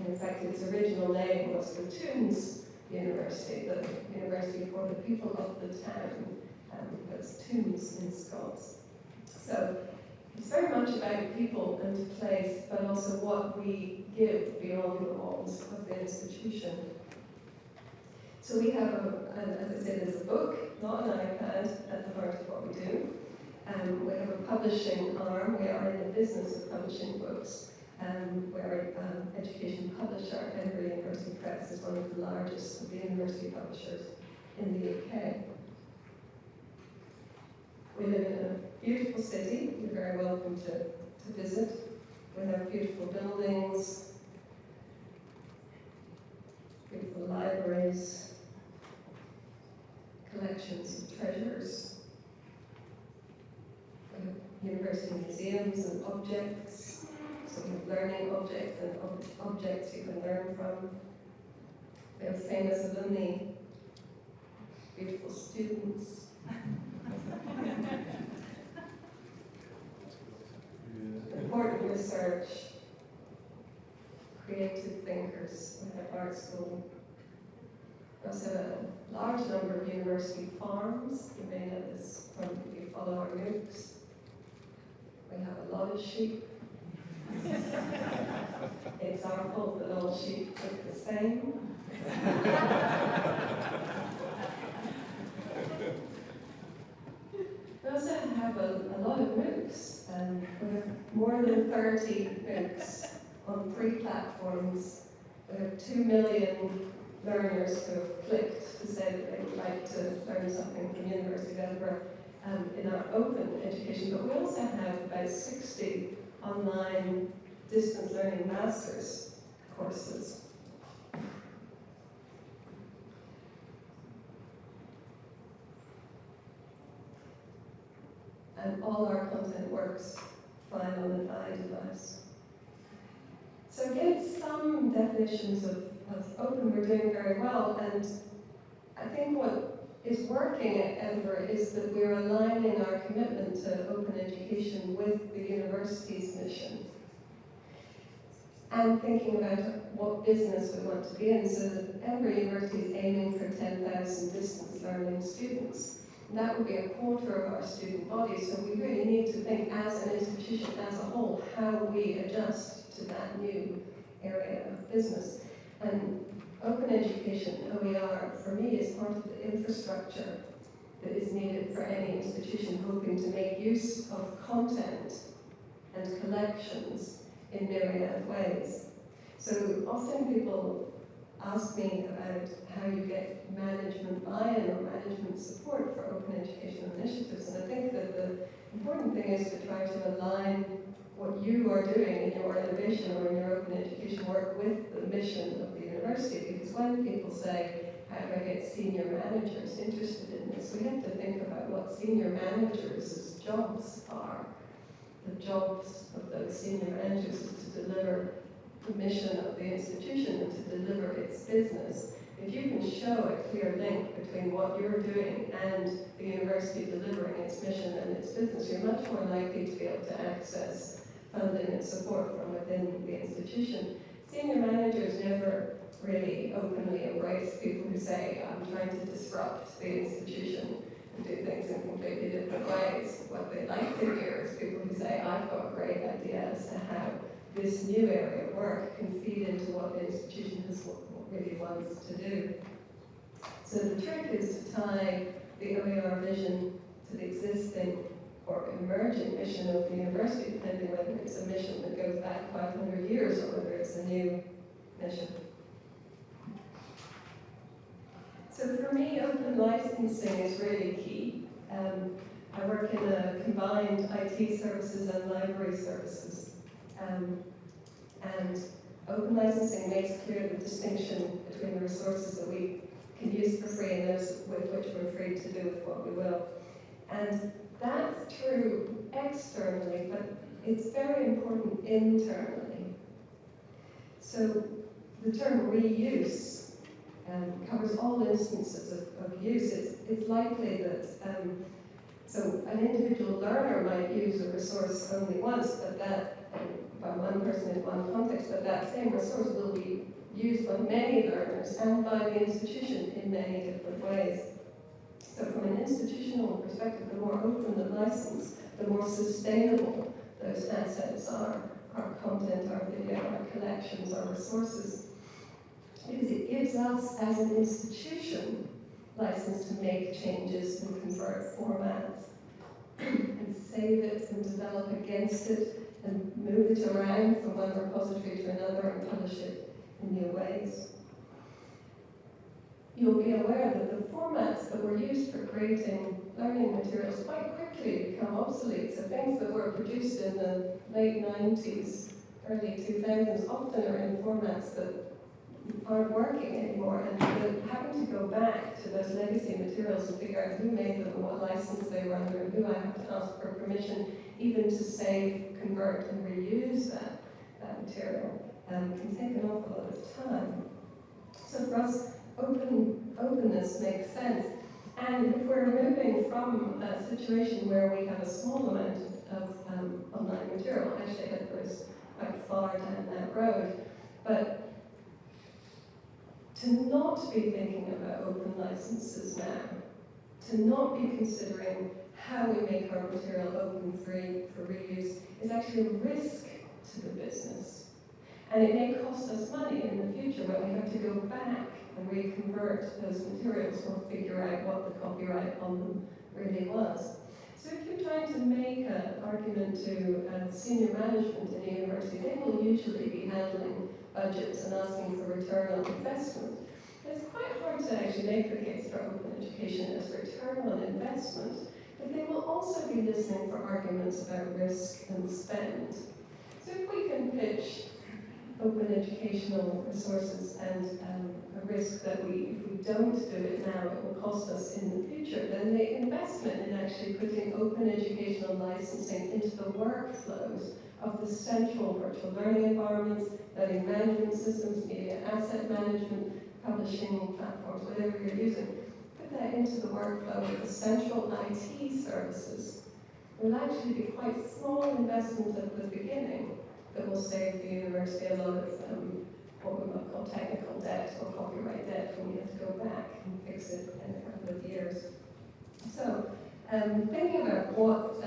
In fact, its original name was the Tombs University, the university for the people of the town. That's Tombs in Scots. So it's very much about people and place, but also what we give beyond the walls of the institution. So we have, as I said, there's a book, not an iPad, at the heart of what we do. We have a publishing arm. We are in the business of publishing books. We're an education publisher. Edinburgh University Press is one of the largest of the university publishers in the UK. We live in a beautiful city. You're very welcome to visit. We have beautiful buildings, beautiful libraries, collections of treasures. We have university museums and objects. So we have learning objects and objects you can learn from. We have famous alumni, beautiful students. Important research, creative thinkers in our art school. We also have a large number of university farms. You may know this if you follow our MOOCs. We have a lot of sheep. It's our fault that all sheep look the same. We also have a lot of MOOCs. We have more than 30 MOOCs on 3 platforms. We have 2 million learners who have clicked to say that they would like to learn something from the University of Edinburgh in our open education. But we also have about 60 online distance learning masters courses. And all our content works fine on an iDevice. So again, some definitions of open we're doing very well, and I think what is working at Edinburgh is that we're aligning our commitment to open education with the university's mission and thinking about what business we want to be in. So that Edinburgh University is aiming for 10,000 distance learning students. And that would be a quarter of our student body, so we really need to think as an institution as a whole how we adjust to that new area of business. And open education, OER, for me is part of the infrastructure that is needed for any institution hoping to make use of content and collections in myriad ways. So often people ask me about how you get management buy-in or management support for open educational initiatives, and I think that the important thing is to try to align what you are doing in your innovation or in your open education work with the mission of the university, because when people say, how do I get senior managers interested in this? We have to think about what senior managers' jobs are. The jobs of those senior managers is to deliver the mission of the institution and to deliver its business. If you can show a clear link between what you're doing and the university delivering its mission and its business, you're much more likely to be able to access funding and support from within the institution. Senior managers never really openly embrace people who say, I'm trying to disrupt the institution and do things in completely different ways. What they like to hear is people who say, I've got a great idea as to how this new area of work can feed into what the institution really wants to do. So the trick is to tie the OER vision to the existing or emerging mission of the university, depending whether it's a mission that goes back 500 years or whether it's a new mission. So for me, open licensing is really key. I work in a combined IT services and library services. And open licensing makes clear the distinction between the resources that we can use for free and those with which we're free to do with what we will. And that's true externally, but it's very important internally. So the term reuse covers all instances of use. It's likely that so an individual learner might use a resource only once, but that by one person in one context, but that same resource will be used by many learners and by the institution in many different ways. So from an institutional perspective, the more open the license, the more sustainable those assets are, our content, our video, our collections, our resources. Because it gives us as an institution license to make changes and convert formats and save it and develop against it and move it around from one repository to another and publish it in new ways. You'll be aware that the formats that were used for creating learning materials quite quickly become obsolete. So things that were produced in the late 90s, early 2000s often are in formats that aren't working anymore, and having to go back to those legacy materials and figure out who made them and what license they were under and who I have to ask for permission even to save, convert, and reuse that material can take an awful lot of time. So for us, openness makes sense. And if we're moving from a situation where we have a small amount of online material, actually it goes quite far down that road, but to not be thinking about open licenses now, to not be considering how we make our material open free for reuse is actually a risk to the business. And it may cost us money in the future when we have to go back and reconvert those materials or figure out what the copyright on them really was. So if you're trying to make an argument to senior management in a university, they will usually be handling budgets and asking for return on investment. It's quite hard to actually make the case for open education as return on investment, but they will also be listening for arguments about risk and spend. So if we can pitch open educational resources and a risk that if we don't do it now, it will cost us in the future, then the investment in actually putting open educational licensing into the workflows of the central virtual learning environments, learning management systems, media asset management, publishing platforms, whatever you're using, put that into the workflow of the central IT services. It will actually be quite small investment at the beginning that will save the university a lot of what we might call technical debt or copyright debt when we have to go back and fix it in a couple of years. So thinking about what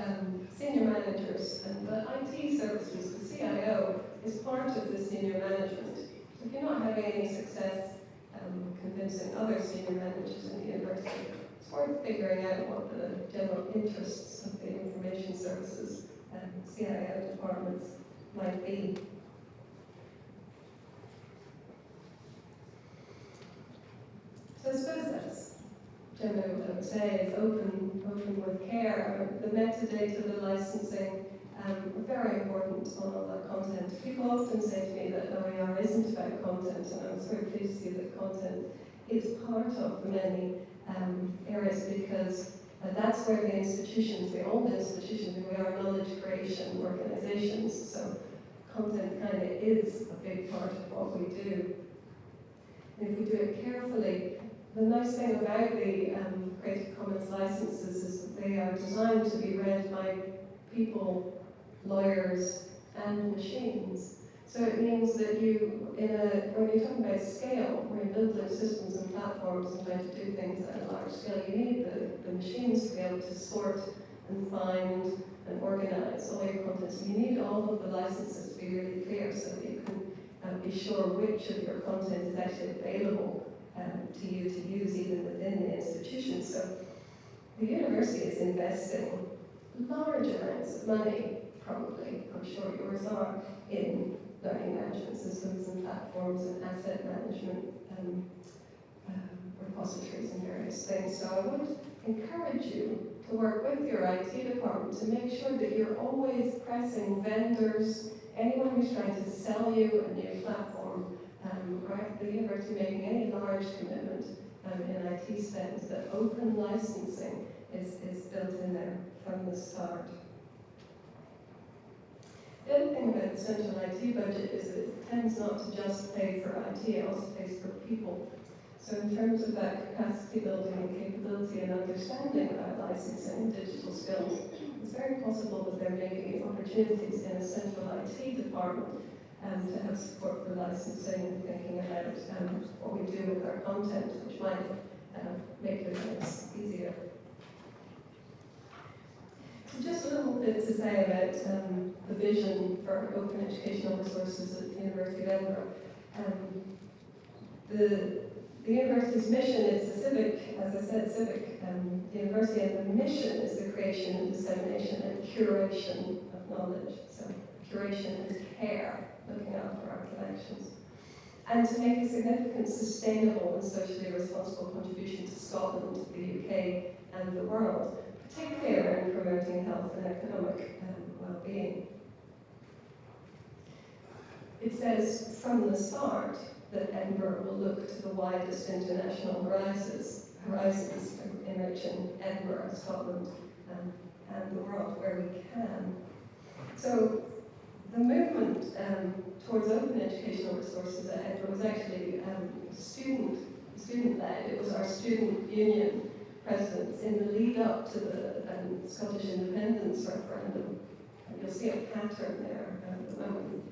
senior managers and the IT services, the CIO, is part of the senior management. So if you're not having any success convincing other senior managers in the university, it's worth figuring out what the general interests of the information services and CIO departments might be. So I suppose that's generally what I would say is open with care. The metadata, the licensing, are very important on all that content. People often say to me that OER isn't about content, and I'm very pleased to see that content it's part of the many areas because that's where the institutions, the old institutions, we are knowledge creation organizations, so content kind of is a big part of what we do. And if we do it carefully, the nice thing about the Creative Commons licenses is that they are designed to be read by people, lawyers, and machines. So it means that when you're talking about scale, when you're building systems and platforms and trying to do things at a large scale, you need the machines to be able to sort and find and organize all your content. So you need all of the licenses to be really clear so that you can be sure which of your content is actually available to you to use even within the institution. So the university is investing large amounts of money, probably, I'm sure yours are, in learning management systems and platforms and asset management repositories and various things. So I would encourage you to work with your IT department to make sure that you're always pressing vendors, anyone who's trying to sell you a new platform, right, the university making any large commitment in IT spends, that open licensing is built in there from the start. The other thing about the central IT budget is that it tends not to just pay for IT, it also pays for people. So in terms of that capacity building and capability and understanding about licensing and digital skills, it's very possible that there may be opportunities in a central IT department to have support for licensing and thinking about what we do with our content, which might make your lives easier. Just a little bit to say about the vision for open educational resources at the University of Edinburgh. The university's mission is a civic, as I said, civic university, and the mission is the creation and dissemination and curation of knowledge. So curation and care, looking after our collections. And to make a significant, sustainable and socially responsible contribution to Scotland, the UK and the world, particularly around promoting health and economic well-being. It says from the start that Edinburgh will look to the widest international horizons enriching Edinburgh, Scotland, and the world where we can. So the movement towards open educational resources at Edinburgh was actually student-led. It was our student union presidents in the lead up to the Scottish independence referendum. And you'll see a pattern there at the moment.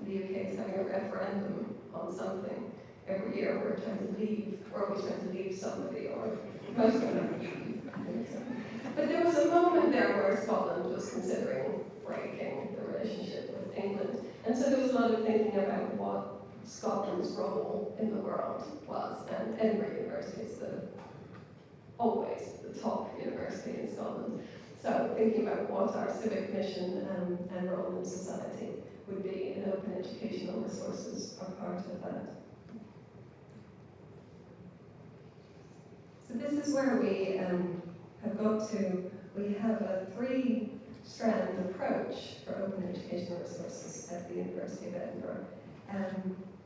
The UK is having a referendum on something every year. We're always trying to leave somebody, or most of them. But there was a moment there where Scotland was considering breaking the relationship with England. And so there was a lot of thinking about what Scotland's role in the world was. And Edinburgh University is always the top university in Scotland. So thinking about what our civic mission and role in society would be in open educational resources are part of that. So this is where we have got to. We have a three-strand approach for open educational resources at the University of Edinburgh.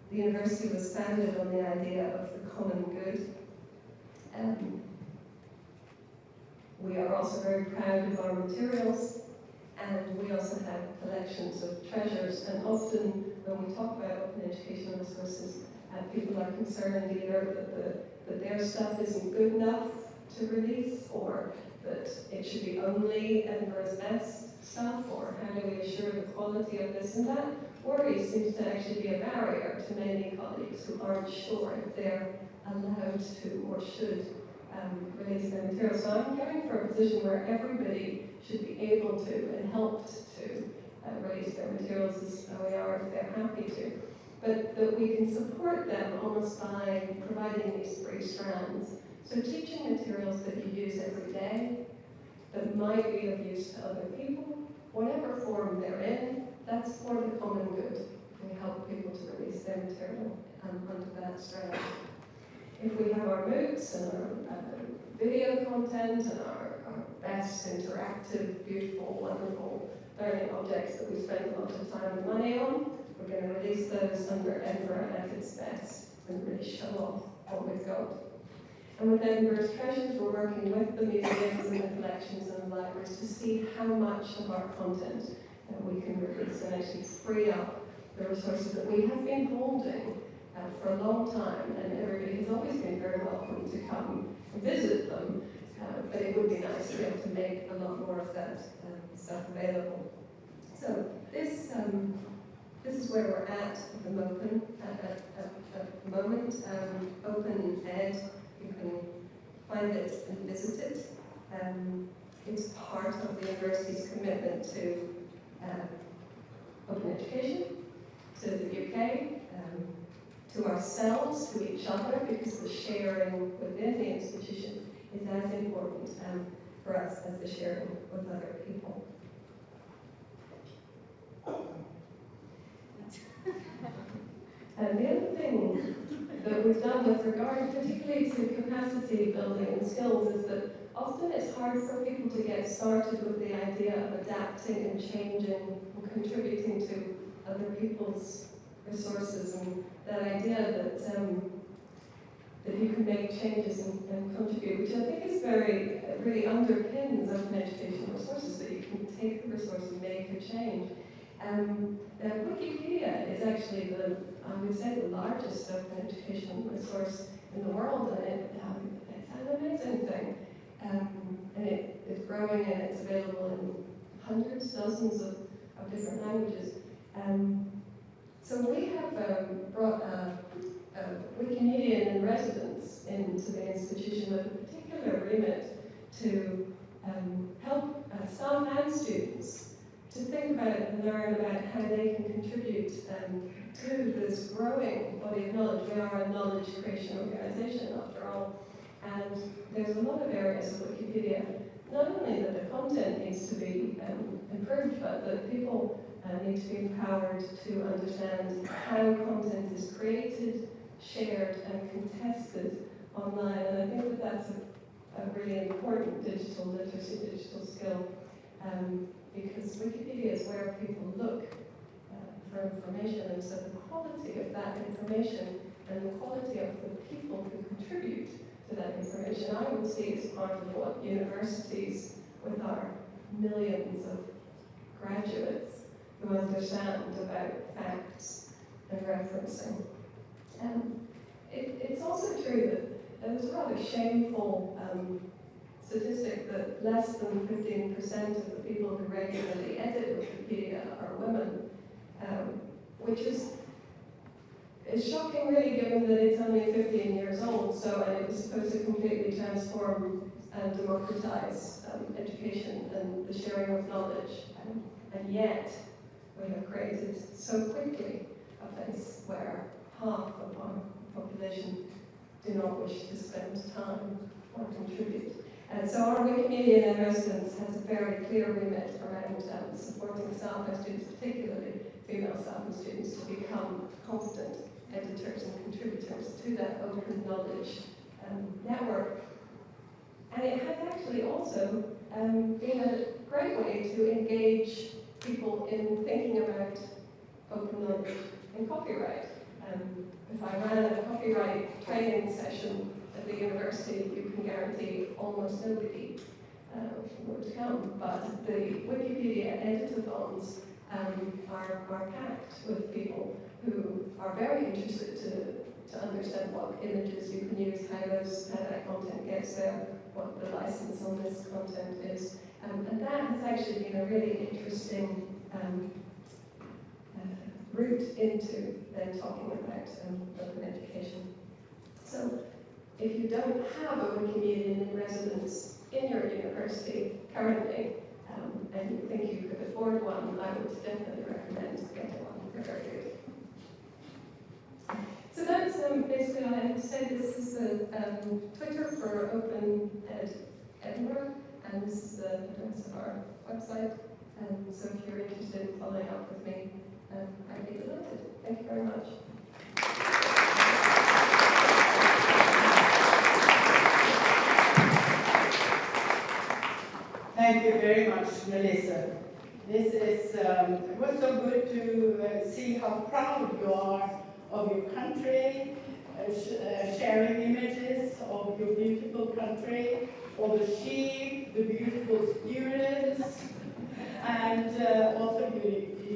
The university was founded on the idea of the common good. We are also very proud of our materials, and we also have collections of treasures. And often when we talk about open educational resources, people are concerned either that their stuff isn't good enough to release, or that it should be only Edinburgh's best stuff, or how do we assure the quality of this? And that worry seems to actually be a barrier to many colleagues who aren't sure if they're allowed to or should release their material. So I'm going for a position where everybody should be able to and helped to release their materials as we are if they're happy to. But that we can support them almost by providing these three strands. So teaching materials that you use every day, that might be of use to other people, whatever form they're in, that's for the common good. We help people to release their material under that strand. If we have our MOOCs and our video content and our best interactive, beautiful, wonderful learning objects that we spend a lot of time and money on, we're going to release those under Edinburgh at its best. and really show off what we've got. And with Edinburgh's Treasures, we're working with the museums and the collections and the libraries to see how much of our content we can release and actually free up the resources that we have been holding for a long time, and everybody has always been very welcome to come and visit them, but it would be nice to be able to make a lot more of that stuff available. So this is where we're at the moment. Open Ed, you can find it and visit it. It's part of the university's commitment to open education, to the UK, to ourselves, to each other, because the sharing within the institution is as important for us as the sharing with other people. And the other thing that we've done with regard particularly to capacity building and skills is that often it's hard for people to get started with the idea of adapting and changing and contributing to other people's resources, and that idea that you can make changes and contribute, which I think is really underpins open educational resources, that you can take the resource and make a change. Wikipedia is actually I would say the largest open educational resource in the world, and it's an amazing thing. And it is growing, and it's available in hundreds, dozens of different languages. So we have brought a Wikimedian in residence into the institution with a particular remit to help staff and students to think about and learn about how they can contribute to this growing body of knowledge. We are a knowledge creation organization, after all, and there's a lot of areas of Wikipedia, not only that the content needs to be improved, but that people need to be empowered to understand how content is created, shared, and contested online. And I think that that's a really important digital literacy, digital skill, because Wikipedia is where people look for information, and so the quality of that information and the quality of the people who contribute to that information, I would see as part of what universities, with our millions of graduates who understand about facts and referencing. It's also true that there's a rather shameful statistic that less than 15% of the people who regularly edit Wikipedia are women, which is shocking, really, given that it's only 15 years old, and it was supposed to completely transform and democratize education and the sharing of knowledge, and yet we have created so quickly a place where half of our population do not wish to spend time or contribute. And so our Wikimedian in residence has a very clear remit around supporting staff and students, particularly female staff and students, to become competent editors and contributors to that open knowledge network. And it has actually also been a great way to engage people in thinking about open knowledge and copyright. If I ran a copyright training session at the university, you can guarantee almost nobody would come. But the Wikipedia editathons are packed with people who are very interested to understand what images you can use, how that content gets there, what the license on this content is. And that has actually been a really interesting route into then talking about open education. So if you don't have a Wikimedian in residence in your university currently, and you think you could afford one, I would definitely recommend getting one. They're very good. So that's basically all I have to say. This is the Twitter for Open Ed Edinburgh, and this is the address of our website. So if you're interested in following up with me, I'd be delighted. Thank you very much. Thank you very much, Melissa. This is, it was so good to see how proud you are of your country, sharing images of your beautiful country, or the sheep, the beautiful students, and also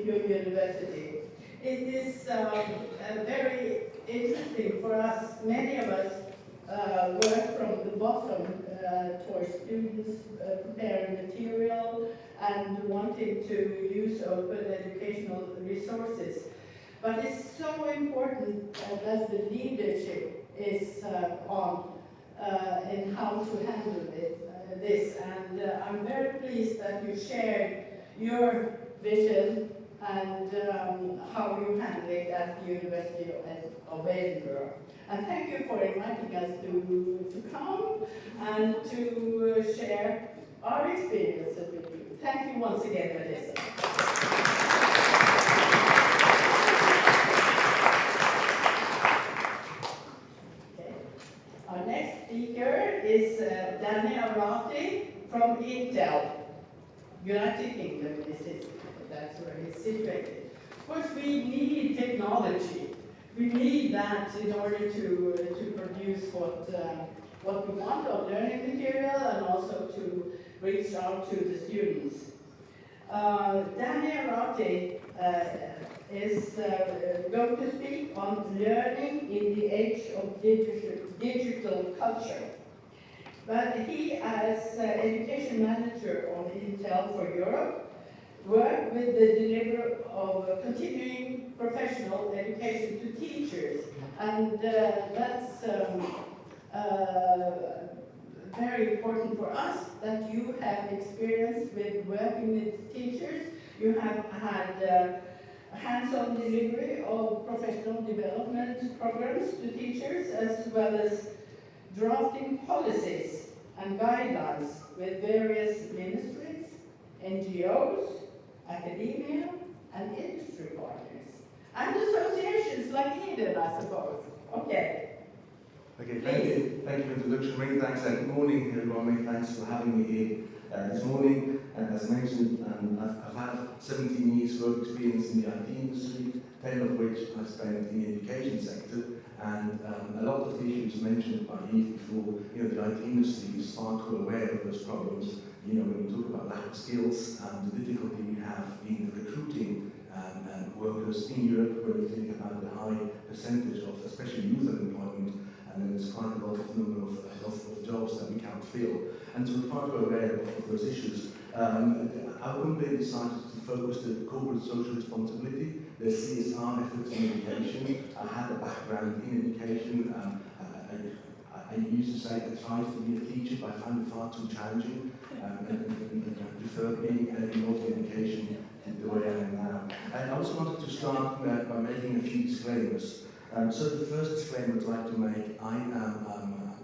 your university. It is very interesting for us. Many of us work from the bottom towards students preparing material and wanting to use open educational resources. But it's so important that the leadership is on in how to handle this. And I'm very pleased that you shared your vision and how you handle it at the University of Edinburgh. And thank you for inviting us to come and to share our experiences with you. Thank you once again for this. Okay. Our next speaker is Daniel Rati from Intel, United Kingdom. That's where he's situated. Of course, we need technology. We need that in order to produce what we want of learning material and also to reach out to the students. Daniel Rati is going to speak on learning in the age of digital culture. But he, as education manager of Intel for Europe, work with the delivery of continuing professional education to teachers. And that's very important for us that you have experience with working with teachers. You have had hands-on delivery of professional development programs to teachers, as well as drafting policies and guidelines with various ministries, NGOs, academia, and industry partners, and associations like Eden, I suppose. Okay. Okay, thank you. Thank you for the introduction. Many thanks. Good morning, everyone. Many thanks for having me here this morning. As mentioned, I've had 17 years work experience in the IT industry, 10 of which I spent in the education sector. And a lot of the issues mentioned by Eve before, the IT industry is far too aware of those problems. When we talk about lack of skills and the difficulty we have in recruiting workers in Europe, where we think about the high percentage of, especially youth unemployment, and then there's quite a lot of number of jobs that we can't fill. And so we're far too aware of those issues. Our company decided to focus the corporate social responsibility, the CSR efforts in education. I had a background in education. I used to say I tried to be a teacher, but I found it far too challenging and preferred being involved in education the way I am now. And I also wanted to start by making a few disclaimers. So the first disclaimer I'd like to make,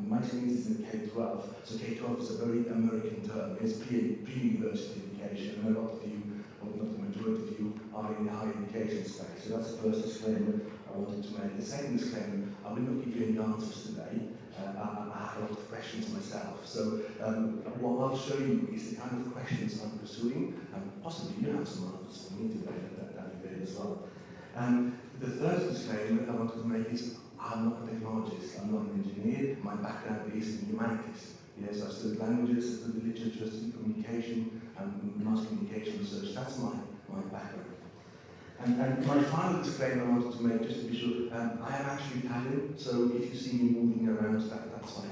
my experience is in K-12. So K-12 is a very American term. It's pre-university education, and a lot of you, or not the majority of you, are in the higher education space. So that's the first disclaimer I wanted to make. The second disclaimer, I will not give you any answers today. I have a lot of questions myself. So what I'll show you is the kind of questions I'm pursuing, and possibly you have some answers for me today, that'd be great as well. The third disclaimer I want to make is I'm not a technologist, I'm not an engineer, my background is in humanities. Yes, I studied languages, I studied literature, I studied communication, and mass communication research. That's my background. And my final disclaimer I wanted to make, just to be sure, I am actually Italian, so if you see me moving around, that's why.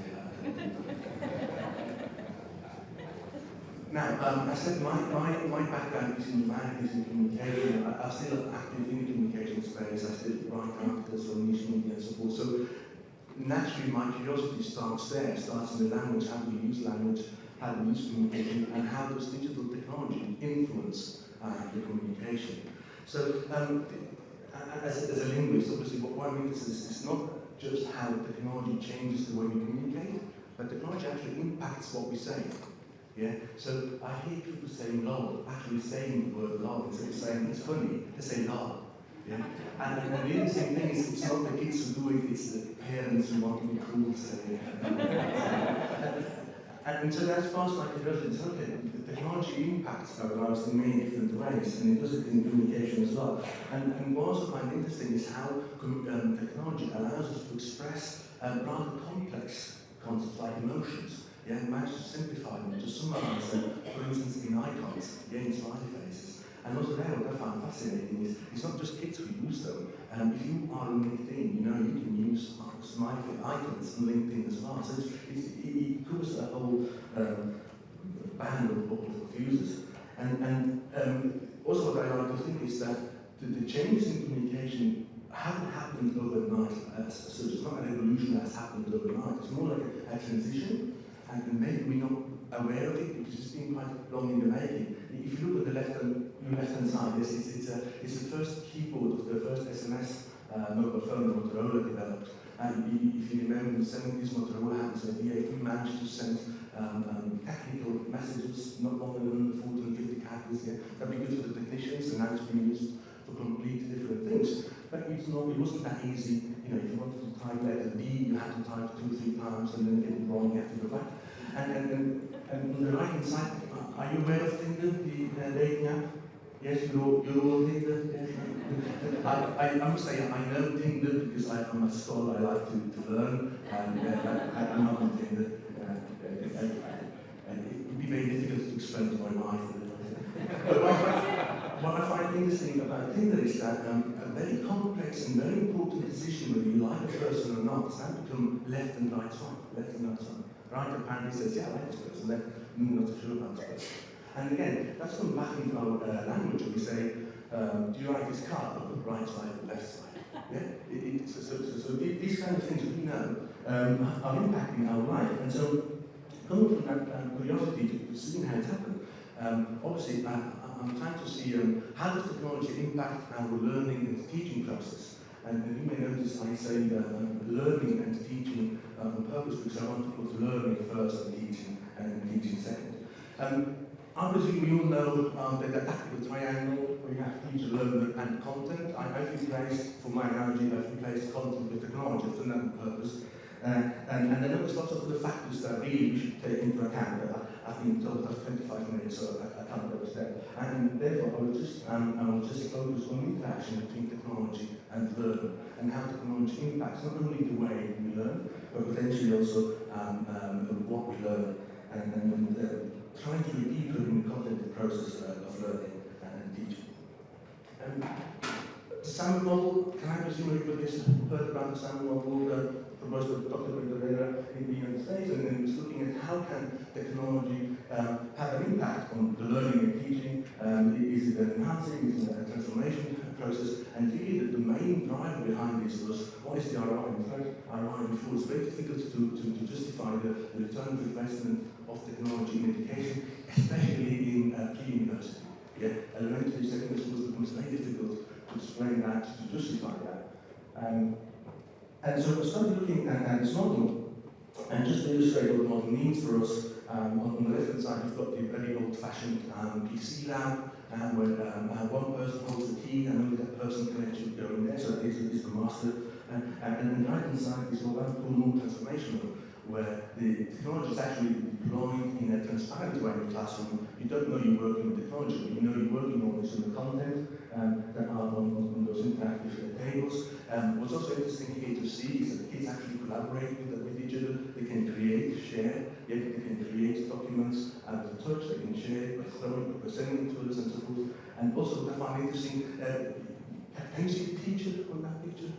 Now, I said my background is in humanities and communication. I'm still active in the communication space. I still write articles for niche media and so forth. So naturally, my curiosity starts there. It starts in the language. How do we use language? How do we use communication? And how does digital technology influence the communication? So, as a linguist, obviously, what I mean is it's not just how technology changes the way we communicate, but technology actually impacts what we say. Yeah? So I hear people saying lol, actually saying the word lol instead of saying it's funny, they say lol. Yeah? And the interesting thing is it's not the kids who do it, it's the parents who want to be cool saying it. And so that's fast like it does. It's okay. The technology impacts our lives in many different ways, and it does it in communication as well. And what I also find interesting is how technology allows us to express rather complex concepts like emotions. Yeah, and manage to simplify them, to summarize them, for instance, in icons, again, smiley faces. And also there, what I find fascinating is it's not just kids who use them. If you are on LinkedIn, you know, you can use smiley icons on LinkedIn as well. So it covers a whole band of users. And also what I like to think is that the changes in communication haven't happened overnight as such. It's not an evolution that has happened overnight. It's more like a transition. And maybe we're not aware of it because it's been quite long in the making. If you look at the left-hand side, it's the first keyboard of the first SMS mobile phone that Motorola developed. And if you remember in the 70s, Motorola had this idea, if we managed to send technical messages not longer than 450 characters, that'd be good for the technicians, and now it's being used for completely different things. But it wasn't that easy. You know, if you wanted to type letter D, you had to type 2 or 3 times and then get it wrong, you have to go back. And on the right hand side, are you aware of Tinder, the dating app? Yes, you're all Tinder? Yes. I must say, I know Tinder because I'm a scholar, I like to learn, and I'm not on Tinder. It would be very difficult to explain to my wife. But what I find interesting about Tinder is that a very complex and very important decision whether you like a person or not has now become left and right swipe, left and right swipe. Right apparently says, yeah, I like this person, left, not so sure about this person. And again, that's come back into our language where we say, do you like this car? Right side, left side. Yeah? So these kind of things we know are impacting our life. And so, coming from that curiosity to see how it's happened, obviously I'm trying to see how does technology impact our learning and teaching process. And you may notice I say learning and teaching on purpose because I want to put learning first and teaching second. Obviously, we all know that the tactical triangle, where you have teacher, learner, and content. I've replaced, for my analogy, I've replaced content with technology. I've done that on purpose. And then there's lots of other factors that really we should take into account. I've been told I have 25 minutes, so I can't go step. And therefore, I will just focus on interaction between technology and learning, and how technology impacts not only the way we learn, but potentially also what we learn, and trying to be deeper in the content process of learning and teaching. The salmon model, can I presume everybody has heard about the salmon model proposed by Dr. Rivera in the United States, and then he was looking at how can technology have an impact on the learning and teaching. Is it an enhancing, is it a transformation process? And really the main driver behind this was, what is the ROI? In fact, ROI before it's very difficult to justify the return of investment of technology in education, especially in pre-university. Yeah, elementary, secondary schools becomes very difficult to explain that, to justify that. And so we started looking at this model, and just to illustrate what the model means for us, on the left-hand side you've got the very old-fashioned PC lab, where one person holds the key and only that person can actually go in there, so that is the master. And on the right-hand side is what I call more transformational, where the technology is actually deployed in a transparent way in the classroom. You don't know you're working with technology, but you know you're working on this in the content that are on those interactive tables. What's also interesting here to see is that the kids actually collaborate with each other. They can create, share, they can create documents out of touch, they can share by throwing, by sending to us and so forth. And also what I find interesting, can you see the teacher on that picture?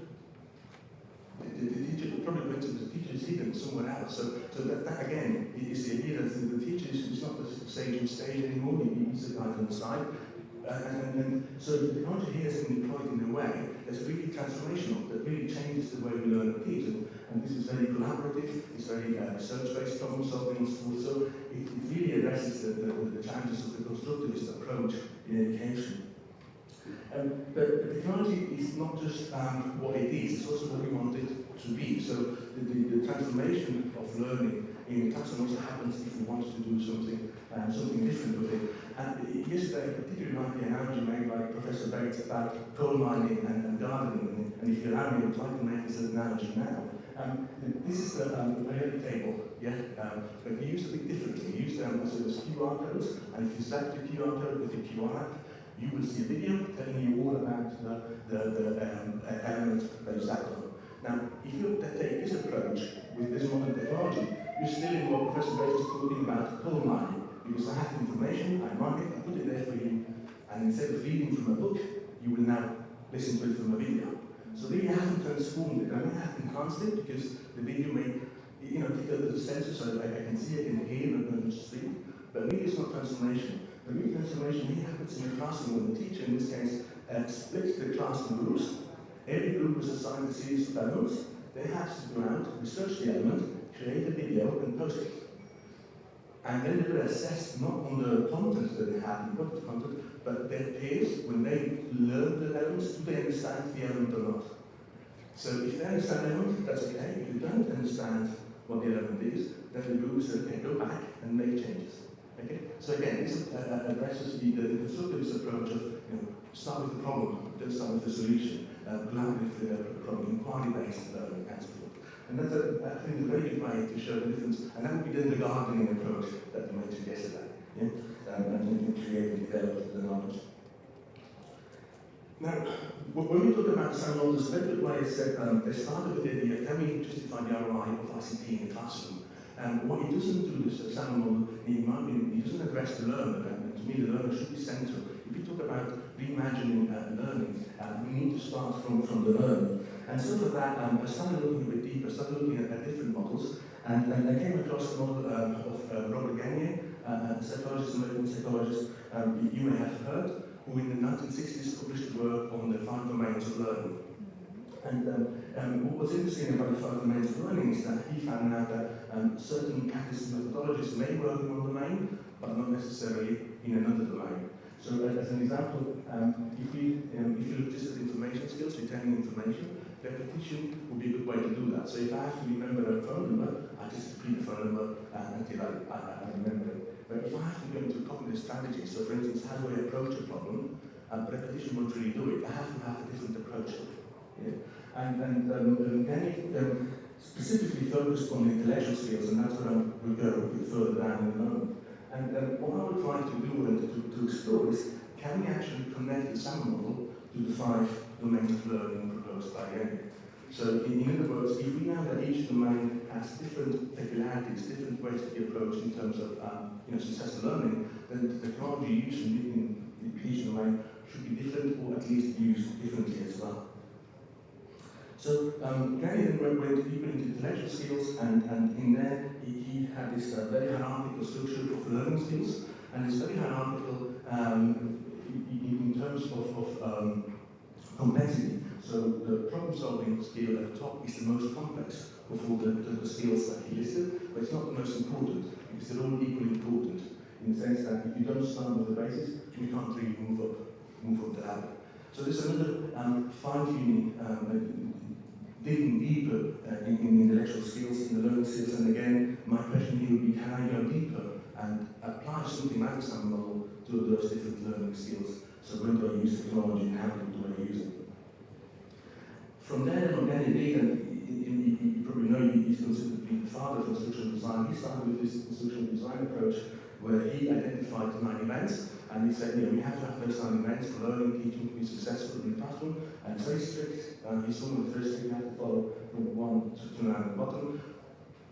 The teacher probably went to the teacher's hidden somewhere else. So that again is the idea that the teacher is not the sage on stage anymore, he's the guy on the side. And so the technology here has been deployed in a way that's really transformational, that really changes the way we learn and teach. And this is very collaborative, it's very research-based problem solving and so forth. So it really addresses the challenges of the constructivist approach in education. But technology is not just what it is, it's also what we want it to be. So the transformation of learning in the classroom also happens if we want to do something different with it. And yesterday, I particularly like the analogy made by Professor Bates about coal mining and gardening. And if you allow me, I would like to make this analogy now. This is the periodic table yeah, but he used a bit differently. He used so there's QR codes, and if you select the QR code with the QR app, you will see a video telling you all about the element that is active. Now, if you take this approach with this modern technology, you're still in what Professor Bates was talking about coal mining, because I have the information, I mark it, I put it there for you, and instead of reading from a book, you will now listen to it from a video. So really I haven't transformed it, I mean, I have enhanced it because the video may, take a little sensor so I can see, I can hear, and not just speak, but really it's not transformation. The real transformation really happens in the classroom when the teacher, in this case, splits the class into groups. Every group was assigned a series of elements. They had to go out, research the element, create a video, and post it. And then they were assessed not on the content that they had, the content, but their peers, when they learned the elements, do they understand the element or not? So if they understand the element, that's okay. If you don't understand what the element is, then the group says, okay, go back and make changes. Okay? So again, this addresses the constructivist approach of start with the problem, don't start with the solution, collaborative problem, inquiry-based learning, and so forth. And that's, I think, a very good way to show the difference, and that would be then the gardening approach that we mentioned yesterday, and create and develop the knowledge. Now, when we talk about sound models, a very good way is that they started with the idea, can we justify the ROI of ICT in the classroom? And what he doesn't do, this sound model, in my opinion, he doesn't address the learner, and to me the learner should be central. If we talk about reimagining learning, we need to start from the learner. And so for that, I started looking a bit deeper, started looking at different models, and I came across the model of Robert Gagne, a psychologist, American psychologist, you may have heard, who in the 1960s published work on the 5 domains of learning. And what was interesting about the 5 domains of learning is that he found out that certain practice methodologies may work in one domain, but not necessarily in another domain. So as an example, if you look just at information skills, retaining information, repetition would be a good way to do that. So if I have to remember a phone number, I just repeat the phone number until I remember it. But if I have to go into cognitive strategy, so for instance, how do I approach a problem, repetition won't really do it. I have to have a different approach to it. Yeah? And then specifically focused on intellectual skills, and that's where we'll go a bit further down in a moment. And what I would try to do and to explore is, can we actually connect the SAM model to the 5 domains of learning proposed by Gagne? So in other words, if we know that each domain has different peculiarities, different ways to be approached in terms of successful learning, then the technology used in each domain should be different, or at least used differently as well. So Gagne then went deeper into intellectual skills, and in there he had this very hierarchical structure of learning skills, and it's very hierarchical in terms of complexity. So the problem-solving skill at the top is the most complex of all the skills that he listed, but it's not the most important, because they're all equally important, in the sense that if you don't start with the basis, you can't really move up the ladder. So there's another fine-tuning, digging deeper in intellectual skills, in the learning skills, and again, my question here would be, can I go deeper and apply something like the SAM model to those different learning skills? So when do I use technology, and how do I use it? From there, Gagne did, and you probably know he's considered to be the father of instructional design. He started with this instructional design approach where he identified 9 events, and he said, we have to have those 9 events for learning, teaching to be successful in the classroom, and it's very strict. He's one of the first things you have to follow from 1 to 9 at the bottom.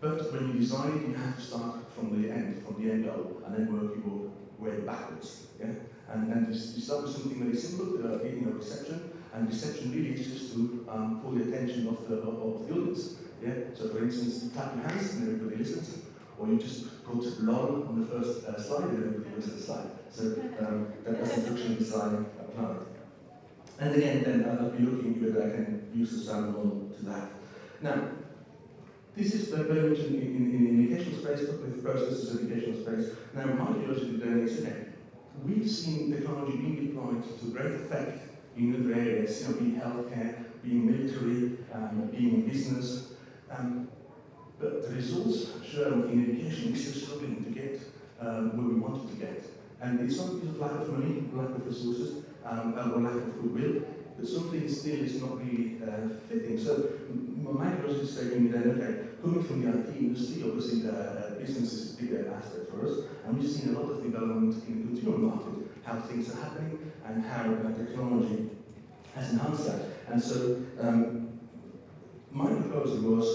But when you design it, you have to start from the end goal, and then work your way backwards. Yeah? And you start with something very simple, reception. And reception really is just to pull the attention of the audience. Yeah? So for instance, you clap your hands and everybody listens, or you just put lol on the first slide and everybody goes to the slide. So that's instructional design applied. And again, then I'll be looking whether I can use the SAM model to that. Now, this is very much in educational space, with processes of educational space. Now, my curiosity then is, we've seen technology being deployed to great effect in other areas, being healthcare, being military, being in business. But the results shown in education, we're still struggling to get where we wanted to get. And it's not because of lack of money, lack of resources, or lack of goodwill, but something still is not really fitting. So my curiosity is saying then, coming from the IT industry, obviously business is a bigger aspect for us, and we've seen a lot of development in the consumer market, how things are happening, and how technology has enhanced that. And so my proposal was,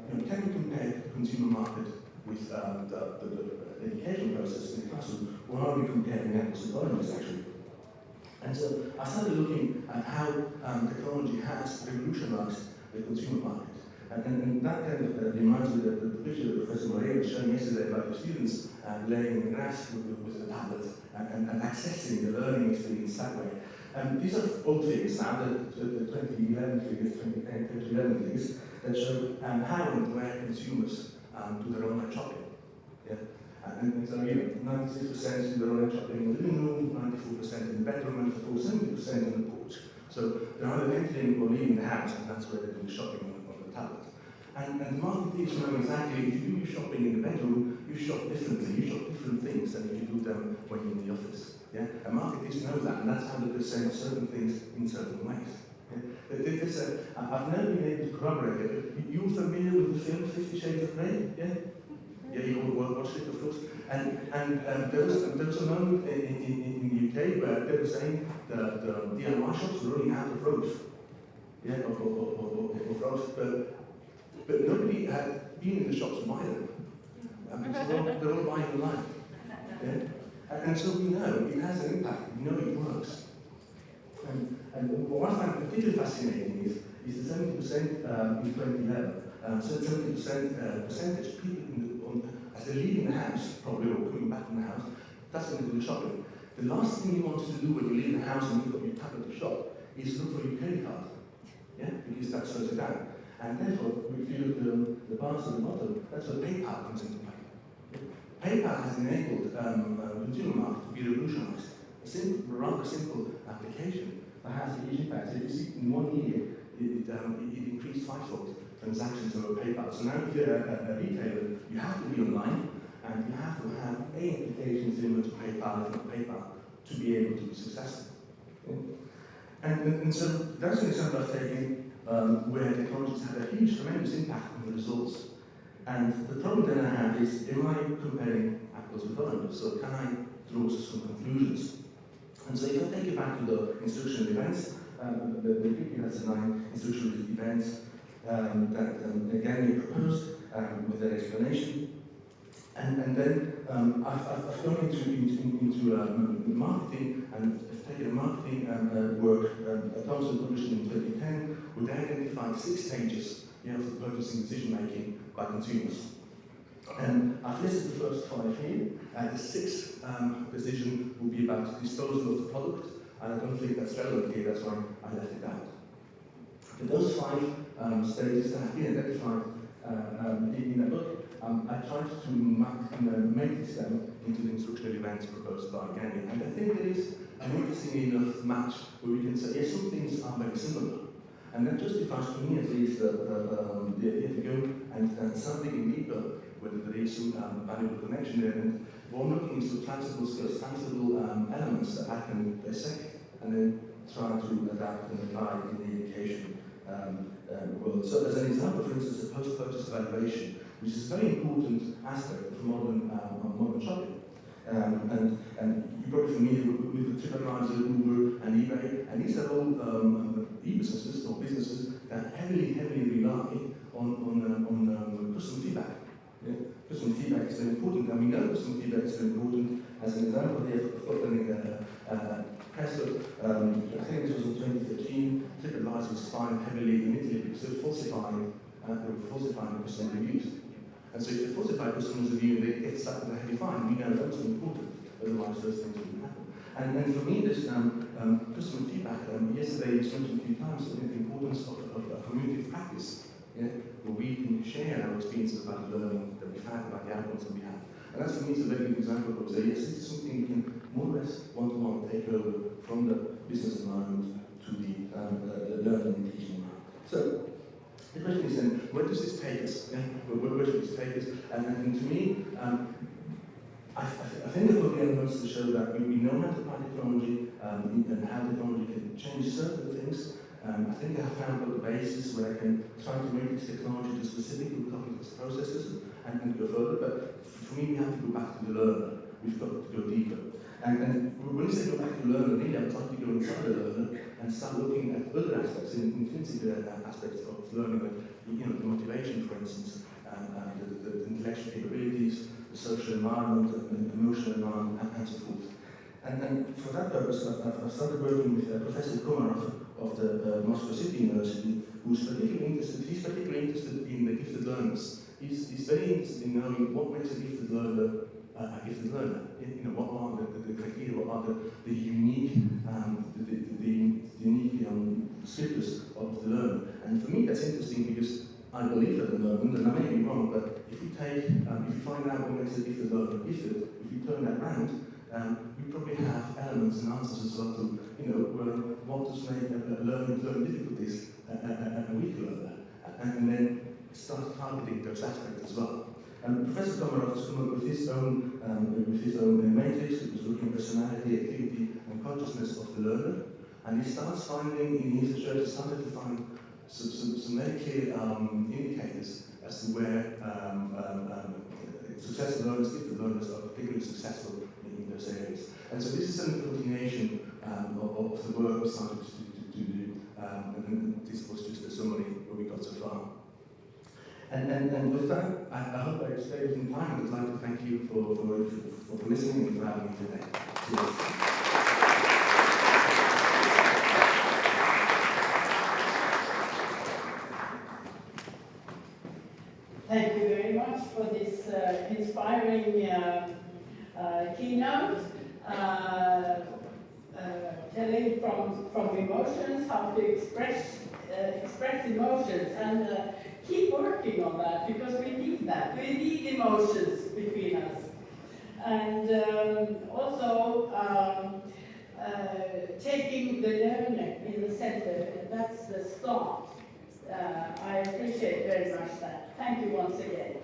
can we compare the consumer market with the education process in the classroom, or are we comparing apples and oranges actually? And so I started looking at how technology has revolutionized the consumer market. And that kind of reminds me of the picture that Professor Moreira was showing yesterday about the students laying in the grass with the tablet and accessing the learning experience that way. These are old figures now, the 2011 figures, 2010, 2011 figures, that show how and where consumers do their online shopping. Yeah? And so, 96% do their online shopping in the living room, 94% in the bedroom, and of course 70% in the porch. So they're either entering or leaving the house, and that's where they do the shopping on the tablet. And the marketeers know exactly, if you do your shopping in the bedroom, you shop differently, you shop different things than if you do them when you're in the office. Yeah? And marketeers know that, and that's how they present certain things in certain ways. Yeah? I've never been able to corroborate it. You're familiar with the film 50 Shades of Grey? Yeah? Yeah, you all watched it, of course. And there was a moment in the UK where they were saying that the DIY shops were running out of ropes. Yeah, of ropes. But nobody had been in the shops to buy them. They're all buying online. Yeah? And so we know it has an impact, we know it works. And what I find particularly fascinating is the 70% in 2011. So 70% percentage people as they're leaving the house, probably, or coming back from the house, that's when they do the shopping. The last thing you want to do when you leave the house and you've got your tablet to shop is look for your credit card. Yeah? Because that slows it down. And therefore, if you look at the bars at the bottom, that's where PayPal comes into play. PayPal has enabled the consumer market to be revolutionized. A simple, rather simple application that has a huge impact. So you see, in 1 year, it increased fivefold transactions over PayPal. So now if you're a retailer, you have to be online, and you have to have a application similar to PayPal, if not PayPal, to be able to be successful. Okay? And so that's an example I've taken where technologies had a huge, tremendous impact on the results. And the problem then I have is, am I comparing apples with oranges? So can I draw some conclusions? And so if I take it back to the instructional events, the PIP has 9 instructional events that again we proposed with an explanation. And then I've gone into marketing and taken a marketing work that Thomson published in 2010, where they identified 6 stages of the purchasing decision making by consumers. And I've listed the first 5 here. The 6th decision will be about disposal of the product, and I don't think that's relevant here, that's why I left it out. But those 5 stages that have been identified in the book, I tried to matrix them into the instructional events proposed by Gany. And I think there is an interesting enough match where we can say, yes, some things are very similar. And that justifies, to me at least, the idea to go and start digging deeper, whether there is some valuable connection there. And what I'm looking is for transferable skills, transferable elements that I can dissect and then try to adapt and apply in the education world. So as an example, for instance, the post-purchase evaluation, which is a very important aspect of modern shopping. And you're probably familiar with the TripAdvisor, Uber, and eBay, and these are all e-businesses or businesses that heavily rely on customer feedback. Yeah? Customer feedback is very important, and we know customer feedback is very important. As an example, here, I've got a press of, I think this was in 2013, TripAdvisor was fined heavily in Italy because they were falsifying customer reviews. And so if they falsify customers' review, they get slapped with a heavy fine. We know that's important, otherwise those things wouldn't happen. And for me, this customer feedback, yesterday was mentioned a few times, the importance of a community practice, yeah, where we can share our experiences about the learning that we've had, about the outcomes that we have. And that's for me is a very good example of say, yes, this is something we can more or less one-to-one take over from the business environment to the learning and teaching environment. So the question is then, where does this take us? Yeah? Where should this take us? And to me, I think there will be elements to show that we know how to apply technology and how technology can change certain things I think I have found the basis where I can try to make this technology to specifically cognitive processes and go further, but for me we have to go back to the learner. We've got to go deeper. And when we say go back to the learner, really I'm trying to go inside the learner and start looking at other aspects, intrinsic aspects of learning, the motivation, for instance, the intellectual capabilities, the social environment, the emotional environment, and so forth. And for that purpose, I've started working with Professor Komarov of the Moscow City University, who's particularly interested. He's particularly interested in the gifted learners. He's very interested in knowing what makes a gifted learner a gifted learner. What are the criteria? What are the unique, skills of the learner? And for me, that's interesting because I believe at the moment, and I may be wrong, but if you find out what makes a gifted learner gifted, if you turn that around, we probably have elements and answers as well to, what does make a learning difficulties a weak learner, and then start targeting those aspects as well. Professor Komarov has come up with his own matrix. It was looking at personality, activity, and consciousness of the learner, and he starts finding in his research, he started to find some very clear indicators as to where successful learners, gifted learners, are particularly successful in those areas. And so this is a continuation of the work we started to do, and this was just a summary where we got so far. And with that, I hope I stayed in time. I'd like to thank you for listening and for having me today. Cheers. Thank you very much for this inspiring keynote, telling from emotions how to express emotions, and keep working on that, because we need that. We need emotions between us. And also taking the learner in the center, that's the start. I appreciate very much that. Thank you once again.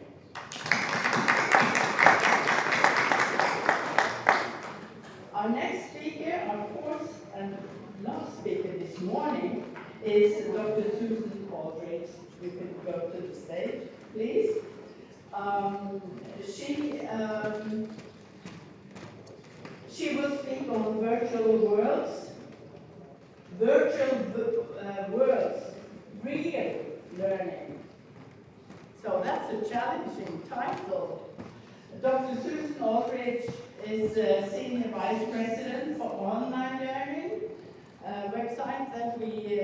Our next speaker, our fourth and last speaker this morning, is Dr. Susan Aldrich. You can go to the stage, please. She will speak on virtual worlds, real learning. So that's a challenging title. Dr. Susan Aldrich is Senior Vice President for Online Learning, a website that we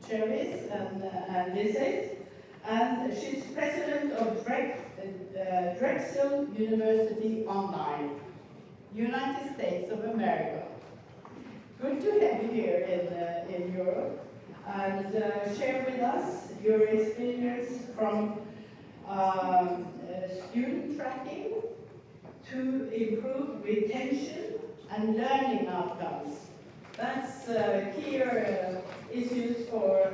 cherish and visit. And she's President of Drexel University Online, United States of America. Good to have you here in Europe, and share with us your experience from student tracking to improve retention and learning outcomes. That's key issues for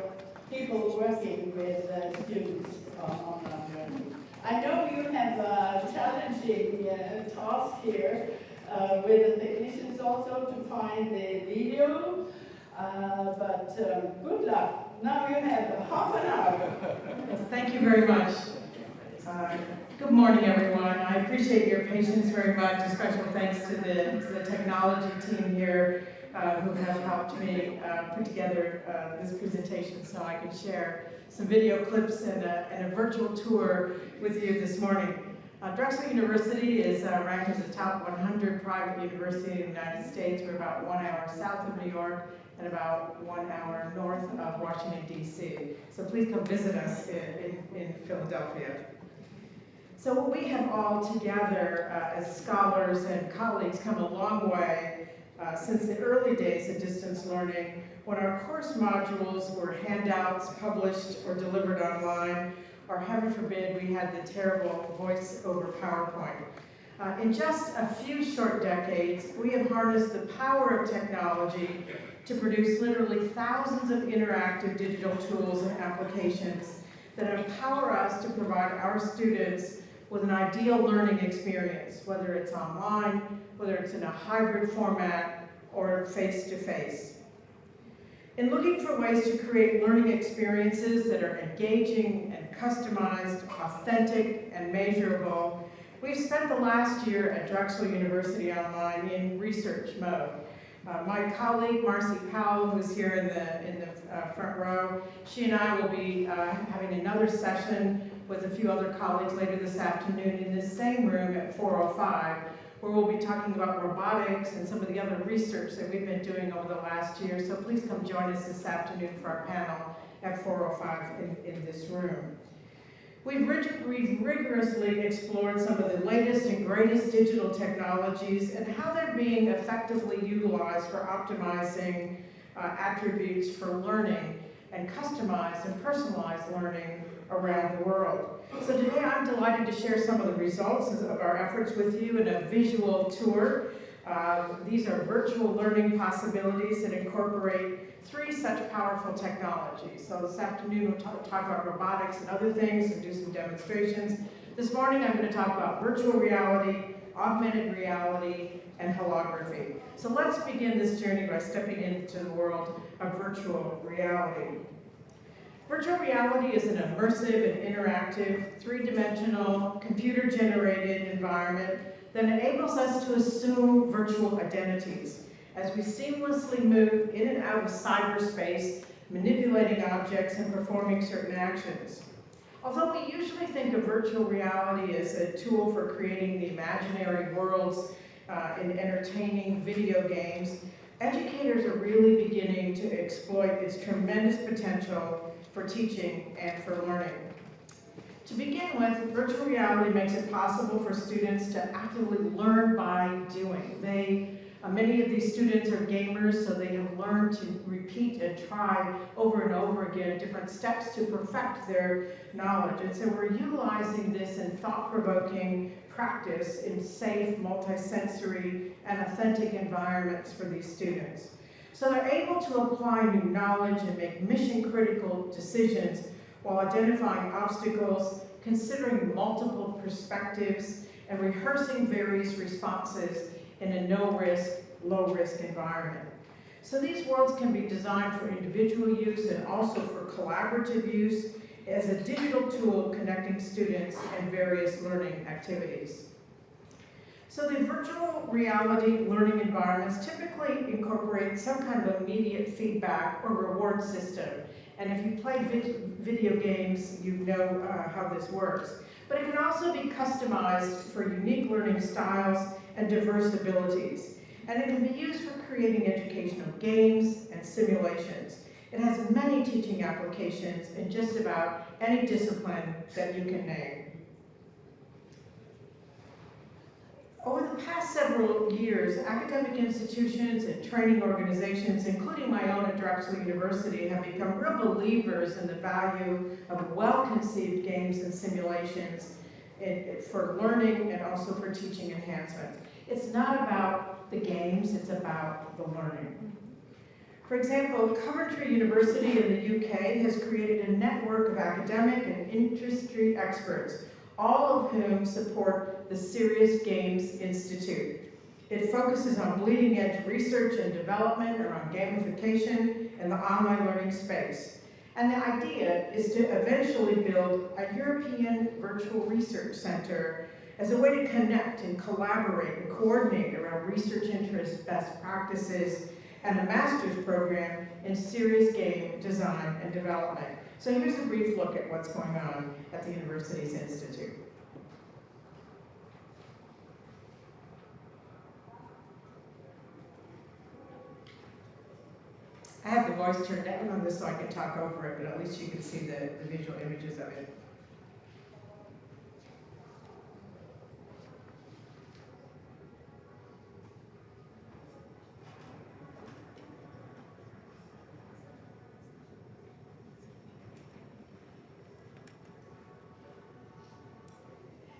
people working with students on online learning. I know you have a challenging task here with the technicians also to find the video, but good luck. Now you have half an hour. Yes, thank you very much. Good morning, everyone. I appreciate your patience very much. A special thanks to the technology team here who have helped me put together this presentation so I can share some video clips and a virtual tour with you this morning. Drexel University is ranked as a top 100 private university in the United States. We're about 1 hour south of New York and about 1 hour north of Washington, D.C. So please come visit us in Philadelphia. So we have all together as scholars and colleagues come a long way since the early days of distance learning, when our course modules were handouts published or delivered online, or heaven forbid, we had the terrible voice over PowerPoint. In just a few short decades, we have harnessed the power of technology to produce literally thousands of interactive digital tools and applications that empower us to provide our students with an ideal learning experience, whether it's online, whether it's in a hybrid format, or face-to-face. In looking for ways to create learning experiences that are engaging and customized, authentic, and measurable, we've spent the last year at Drexel University Online in research mode. My colleague, Marcy Powell, who's here in the front row, she and I will be having another session with a few other colleagues later this afternoon in this same room at 4:05, where we'll be talking about robotics and some of the other research that we've been doing over the last year. So please come join us this afternoon for our panel at 4:05 in this room. We've rigorously explored some of the latest and greatest digital technologies and how they're being effectively utilized for optimizing attributes for learning and customized and personalized learning around the world. So today I'm delighted to share some of the results of our efforts with you in a visual tour. These are virtual learning possibilities that incorporate 3 such powerful technologies. So this afternoon we'll talk about robotics and other things and do some demonstrations. This morning I'm going to talk about virtual reality, augmented reality, and holography. So let's begin this journey by stepping into the world of virtual reality. Virtual reality is an immersive and interactive, 3-dimensional, computer-generated environment that enables us to assume virtual identities as we seamlessly move in and out of cyberspace, manipulating objects and performing certain actions. Although we usually think of virtual reality as a tool for creating the imaginary worlds in entertaining video games, educators are really beginning to exploit its tremendous potential for teaching and for learning. To begin with, virtual reality makes it possible for students to actively learn by doing. Many of these students are gamers, so they have learned to repeat and try over and over again different steps to perfect their knowledge. And so we're utilizing this in thought-provoking practice in safe, multisensory, and authentic environments for these students. So they're able to apply new knowledge and make mission-critical decisions while identifying obstacles, considering multiple perspectives, and rehearsing various responses in a no-risk, low-risk environment. So these worlds can be designed for individual use and also for collaborative use as a digital tool connecting students and various learning activities. So the virtual reality learning environments typically incorporate some kind of immediate feedback or reward system. And if you play video games, you know how this works. But it can also be customized for unique learning styles and diverse abilities. And it can be used for creating educational games and simulations. It has many teaching applications in just about any discipline that you can name. Over the past several years, academic institutions and training organizations, including my own at Drexel University, have become real believers in the value of well-conceived games and simulations for learning and also for teaching enhancement. It's not about the games, it's about the learning. For example, Coventry University in the UK has created a network of academic and industry experts, all of whom support the Serious Games Institute. It focuses on bleeding-edge research and development around gamification in the online learning space. And the idea is to eventually build a European virtual research center as a way to connect and collaborate and coordinate around research interests, best practices, and a master's program in serious game design and development. So here's a brief look at what's going on at the university's institute. I have the voice turned down on this so I can talk over it, but at least you can see the visual images of it.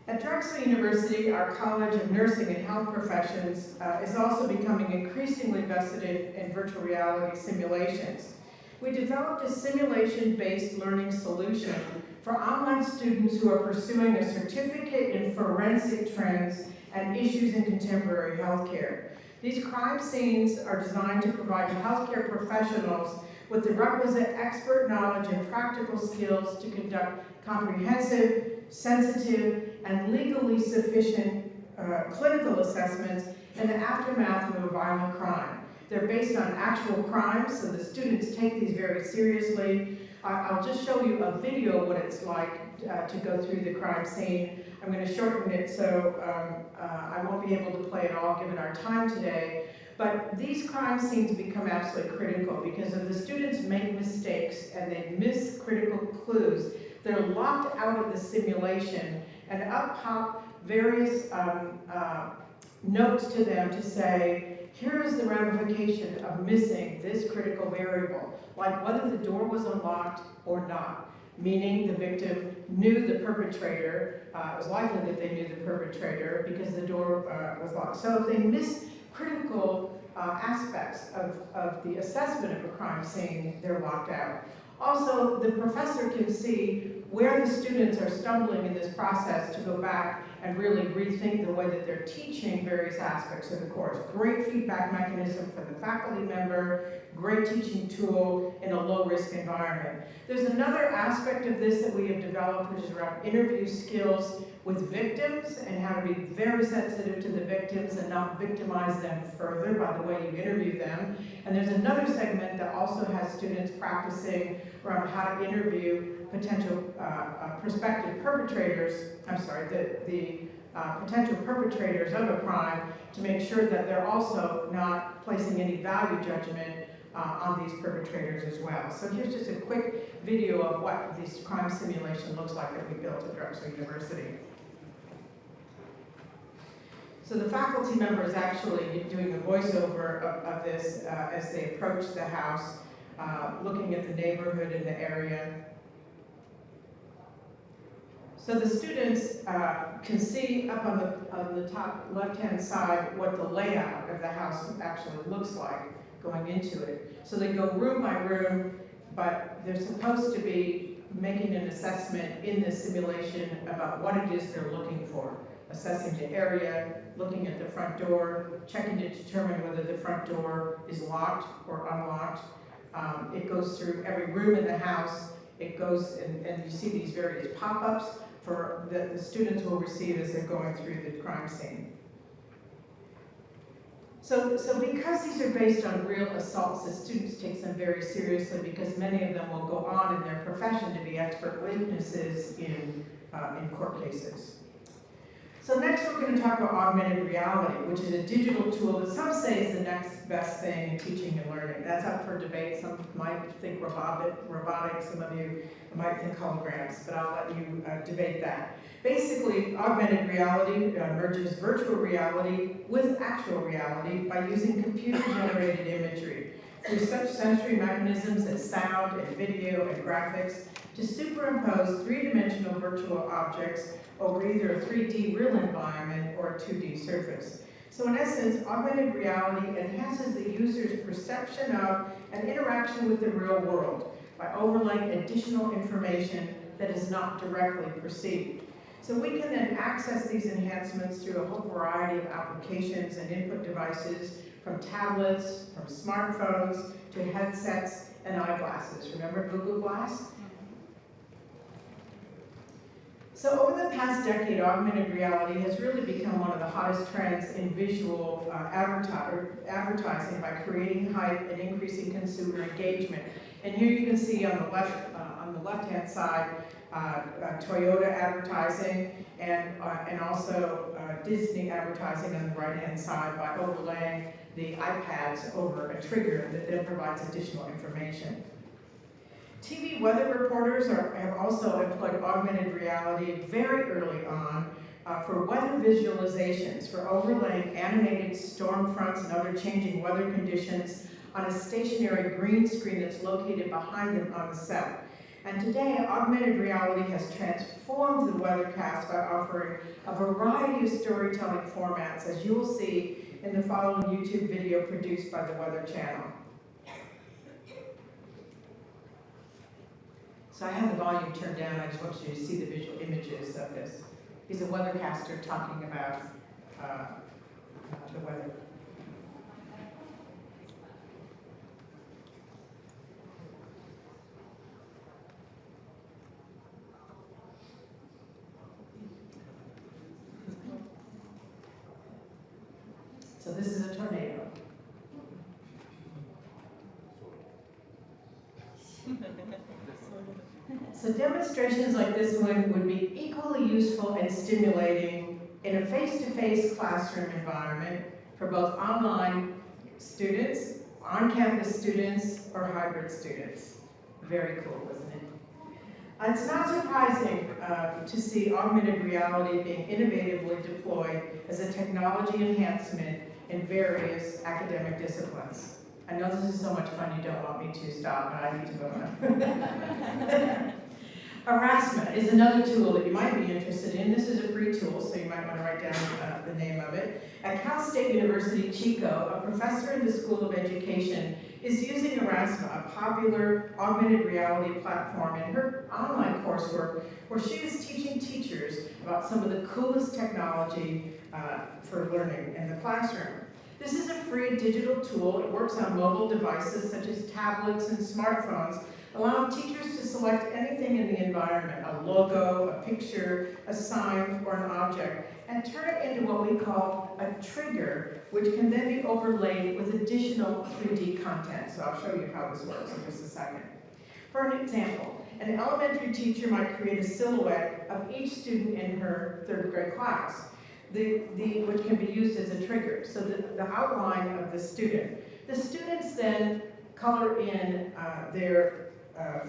At Drexel University, our College of Nursing and Health Professions is also becoming increasingly vested in virtual reality simulations. We developed a simulation-based learning solution for online students who are pursuing a certificate in forensic trends and issues in contemporary healthcare. These crime scenes are designed to provide healthcare professionals with the requisite expert knowledge and practical skills to conduct comprehensive, sensitive, and legally sufficient clinical assessments in the aftermath of a violent crime. They're based on actual crimes, so the students take these very seriously. I'll just show you a video of what it's like to go through the crime scene. I'm going to shorten it so I won't be able to play it all given our time today. But these crime scenes become absolutely critical because if the students make mistakes and they miss critical clues, they're locked out of the simulation, and up pop various notes to them to say, here is the ramification of missing this critical variable, like whether the door was unlocked or not, meaning the victim knew the perpetrator. It was likely that they knew the perpetrator because the door was locked. So if they miss critical aspects of the assessment of a crime scene, they're locked out. Also, the professor can see where the students are stumbling in this process to go back and really rethink the way that they're teaching various aspects of the course. Great feedback mechanism for the faculty member, great teaching tool in a low-risk environment. There's another aspect of this that we have developed, which is around interview skills with victims and how to be very sensitive to the victims and not victimize them further by the way you interview them. And there's another segment that also has students practicing around how to interview potential prospective perpetrators, the potential perpetrators of a crime to make sure that they're also not placing any value judgment on these perpetrators as well. So here's just a quick video of what this crime simulation looks like that we built at Drexel University. So the faculty member is actually doing a voiceover of this as they approach the house, looking at the neighborhood and the area. So the students can see up on the top left-hand side what the layout of the house actually looks like going into it. So they go room by room, but they're supposed to be making an assessment in this simulation about what it is they're looking for. Assessing the area, looking at the front door, checking to determine whether the front door is locked or unlocked. It goes through every room in the house. It goes, and you see these various pop-ups for the students will receive as they're going through the crime scene. So because these are based on real assaults, the students take them very seriously because many of them will go on in their profession to be expert witnesses in court cases. So next we're going to talk about augmented reality, which is a digital tool that some say is the next best thing in teaching and learning. That's up for debate. Some might think robotics, some of you might think holograms, but I'll let you debate that. Basically, augmented reality merges virtual reality with actual reality by using computer-generated imagery through such sensory mechanisms as sound and video and graphics to superimpose three-dimensional virtual objects over either a 3D real environment or a 2D surface. So in essence, augmented reality enhances the user's perception of and interaction with the real world by overlaying additional information that is not directly perceived. So we can then access these enhancements through a whole variety of applications and input devices, from tablets, from smartphones, to headsets and eyeglasses. Remember Google Glass? So over the past decade, augmented reality has really become one of the hottest trends in visual advertising by creating hype and increasing consumer engagement. And here you can see on the left-hand side, Toyota advertising and also Disney advertising on the right-hand side by overlaying the iPads over a trigger that then provides additional information. TV weather reporters have also employed augmented reality very early on for weather visualizations, for overlaying animated storm fronts and other changing weather conditions on a stationary green screen that's located behind them on the set. And today, augmented reality has transformed the weathercast by offering a variety of storytelling formats, as you will see in the following YouTube video produced by the Weather Channel. So I have the volume turned down. I just want you to see the visual images of this. He's a weathercaster talking about the weather. So this is a tornado. So demonstrations like this one would be equally useful and stimulating in a face-to-face classroom environment for both online students, on-campus students, or hybrid students. Very cool, isn't it? It's not surprising to see augmented reality being innovatively deployed as a technology enhancement in various academic disciplines. I know this is so much fun you don't want me to stop, but I need to go on. Erasmus is another tool that you might be interested in. This is a free tool, so you might want to write down the name of it. At Cal State University Chico, a professor in the School of Education is using Erasmus, a popular augmented reality platform, in her online coursework where she is teaching teachers about some of the coolest technology for learning in the classroom. This is a free digital tool. It works on mobile devices such as tablets and smartphones, allowing teachers to select anything in the environment, a logo, a picture, a sign, or an object, and turn it into what we call a trigger, which can then be overlaid with additional 3D content. So I'll show you how this works in just a second. For an example, an elementary teacher might create a silhouette of each student in her third grade class, which can be used as a trigger. So the outline of the student. The students then color in their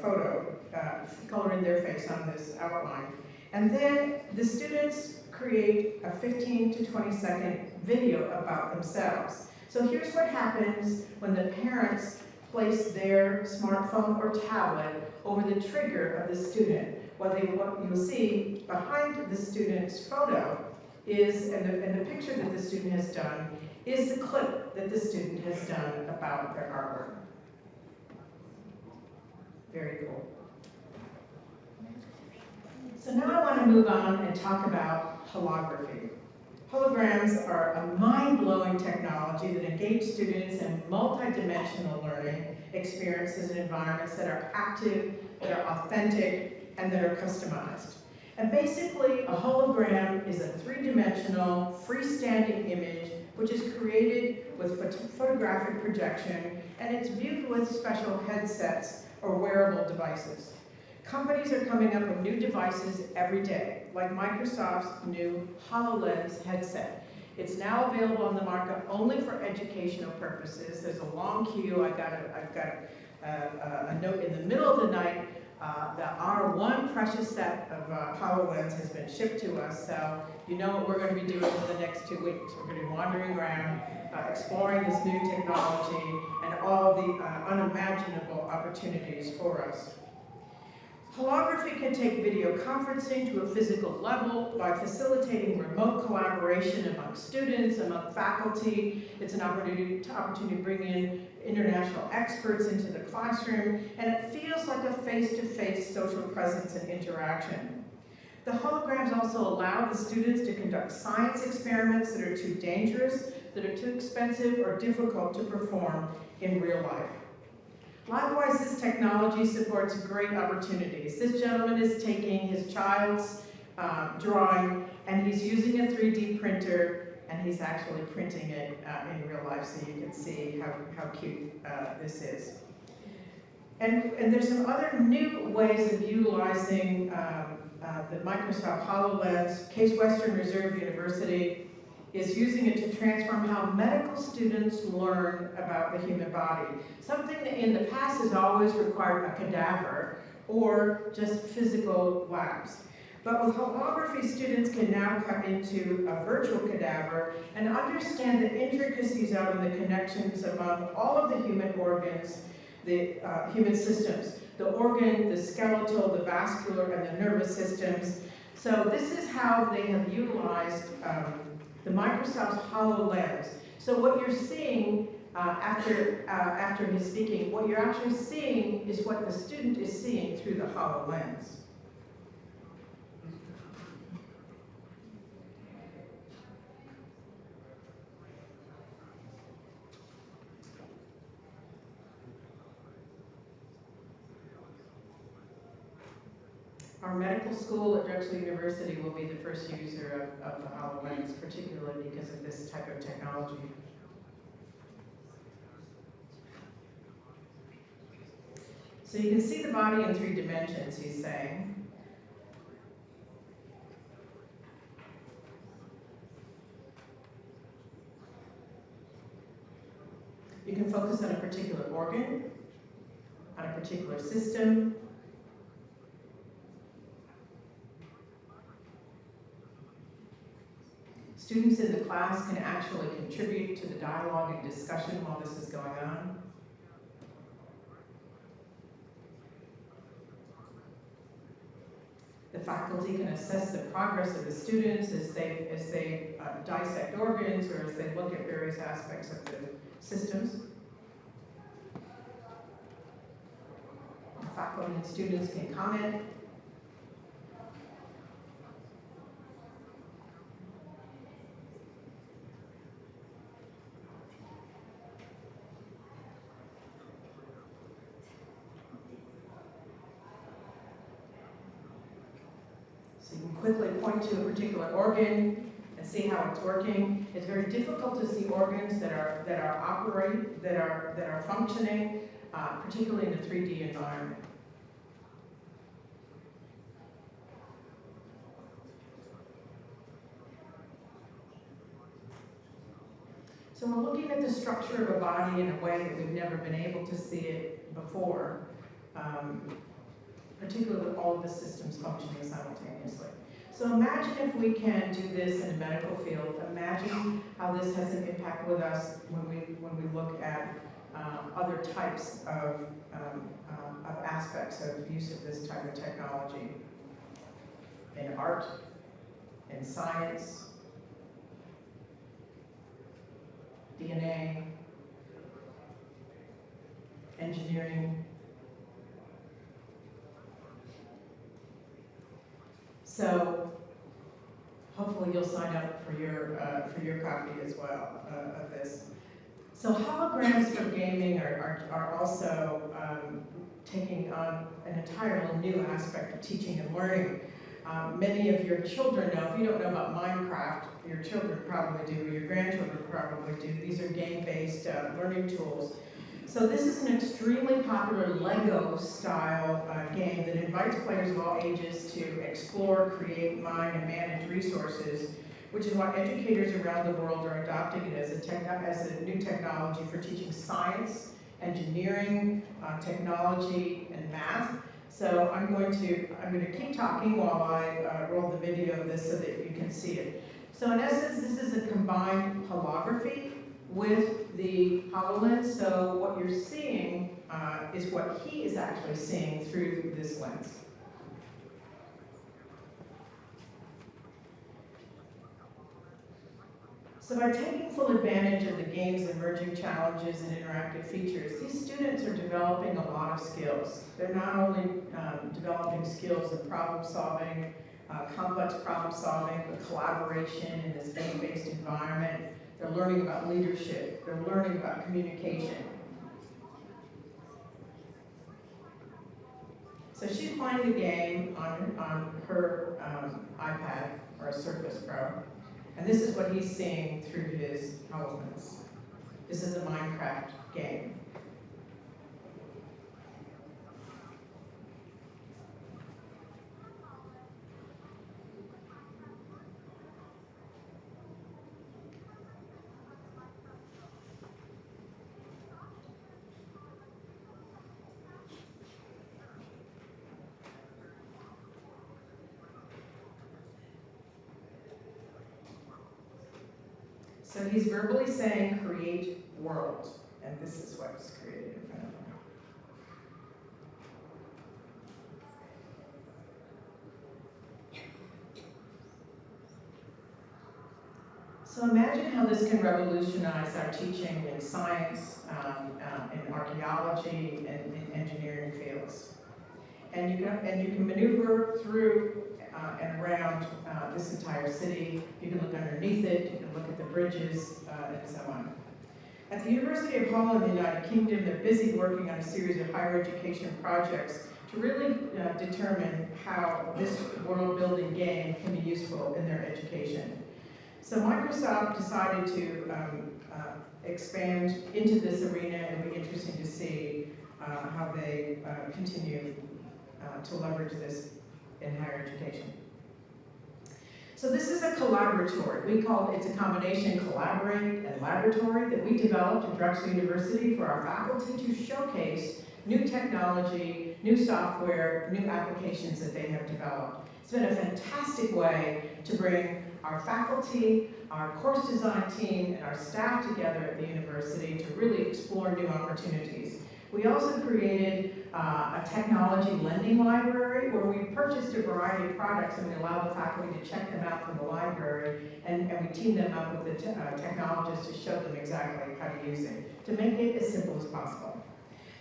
photo, color in their face on this outline. And then the students create a 15 to 20 second video about themselves. So here's what happens when the parents place their smartphone or tablet over the trigger of the student. What you'll see behind the student's photo is, and the picture that the student has done, is the clip that the student has done about their artwork. Very cool. So now I want to move on and talk about holography. Holograms are a mind-blowing technology that engage students in multi-dimensional learning experiences and environments that are active, that are authentic, and that are customized. And basically, a hologram is a three-dimensional, freestanding image which is created with photographic projection, and it's viewed with special headsets or wearable devices. Companies are coming up with new devices every day, like Microsoft's new HoloLens headset. It's now available on the market only for educational purposes. There's a long queue. I've got a note in the middle of the night that our one precious set of HoloLens has been shipped to us. So you know what we're going to be doing for the next 2 weeks. We're going to be wandering around, exploring this new technology and all the unimaginable opportunities for us. Holography can take video conferencing to a physical level by facilitating remote collaboration among students, among faculty. It's an opportunity to bring in international experts into the classroom, and it feels like a face-to-face social presence and interaction. The holograms also allow the students to conduct science experiments that are too dangerous, that are too expensive, or difficult to perform in real life. Likewise, this technology supports great opportunities. This gentleman is taking his child's drawing, and he's using a 3D printer, and he's actually printing it in real life, so you can see how cute this is. And there's some other new ways of utilizing the Microsoft HoloLens. Case Western Reserve University is using it to transform how medical students learn about the human body. Something that in the past has always required a cadaver or just physical labs. But with holography, students can now come into a virtual cadaver and understand the intricacies of the connections among all of the human organs, the human systems, the organ, the skeletal, the vascular, and the nervous systems. So this is how they have utilized the Microsoft HoloLens. So what you're seeing after his speaking, what you're actually seeing is what the student is seeing through the HoloLens. Our medical school at Drexel University will be the first user of the HoloLens, particularly because of this type of technology. So you can see the body in 3 dimensions, he's saying. You can focus on a particular organ, on a particular system. Students in the class can actually contribute to the dialogue and discussion while this is going on. The faculty can assess the progress of the students as they dissect organs or as they look at various aspects of the systems. The faculty and students can comment. So you can quickly point to a particular organ and see how it's working. It's very difficult to see organs that are functioning, particularly in a 3D environment. So we're looking at the structure of a body in a way that we've never been able to see it before, particularly with all of the systems functioning simultaneously. So imagine if we can do this in the medical field. Imagine how this has an impact with us when we look at other types of aspects of use of this type of technology in art, in science, DNA, engineering. So hopefully you'll sign up for your copy as well of this. So holograms for gaming are also taking on an entirely new aspect of teaching and learning. Many of your children know, if you don't know about Minecraft, your children probably do, or your grandchildren probably do. These are game-based learning tools. So this is an extremely popular Lego-style game that invites players of all ages to explore, create, mine, and manage resources, which is why educators around the world are adopting it as a new technology for teaching science, engineering, technology, and math. So I'm going to keep talking while I roll the video of this so that you can see it. So in essence, this is a combined holography with the HoloLens. So what you're seeing is what he is actually seeing through this lens. So by taking full advantage of the game's emerging challenges and interactive features, these students are developing a lot of skills. They're not only developing skills of problem solving, complex problem solving, but collaboration in this game-based environment. They're learning about leadership. They're learning about communication. So she's playing the game on her iPad or a Surface Pro. And this is what he's seeing through his HoloLens. This is a Minecraft game. So he's verbally saying, create world. And this is what's created in front of him. So imagine how this can revolutionize our teaching in science, in archaeology, and in engineering fields. And you can maneuver through and around this entire city. You can look underneath it, you can look at the bridges, and so on. At the University of Hull in the United Kingdom, they're busy working on a series of higher education projects to to really determine how this world-building game can be useful in their education. So Microsoft decided to expand into this arena, and it'll be interesting to see how they continue to leverage this in higher education. So this is a collaboratory. We call it, it's a combination collaborate and laboratory that we developed at Drexel University for our faculty to showcase new technology, new software, new applications that they have developed. It's been a fantastic way to bring our faculty, our course design team, and our staff together at the university to really explore new opportunities. We also created a technology lending library where we purchased a variety of products and we allow the faculty to check them out from the library, and we team them up with the technologists to show them exactly how to use it, to make it as simple as possible.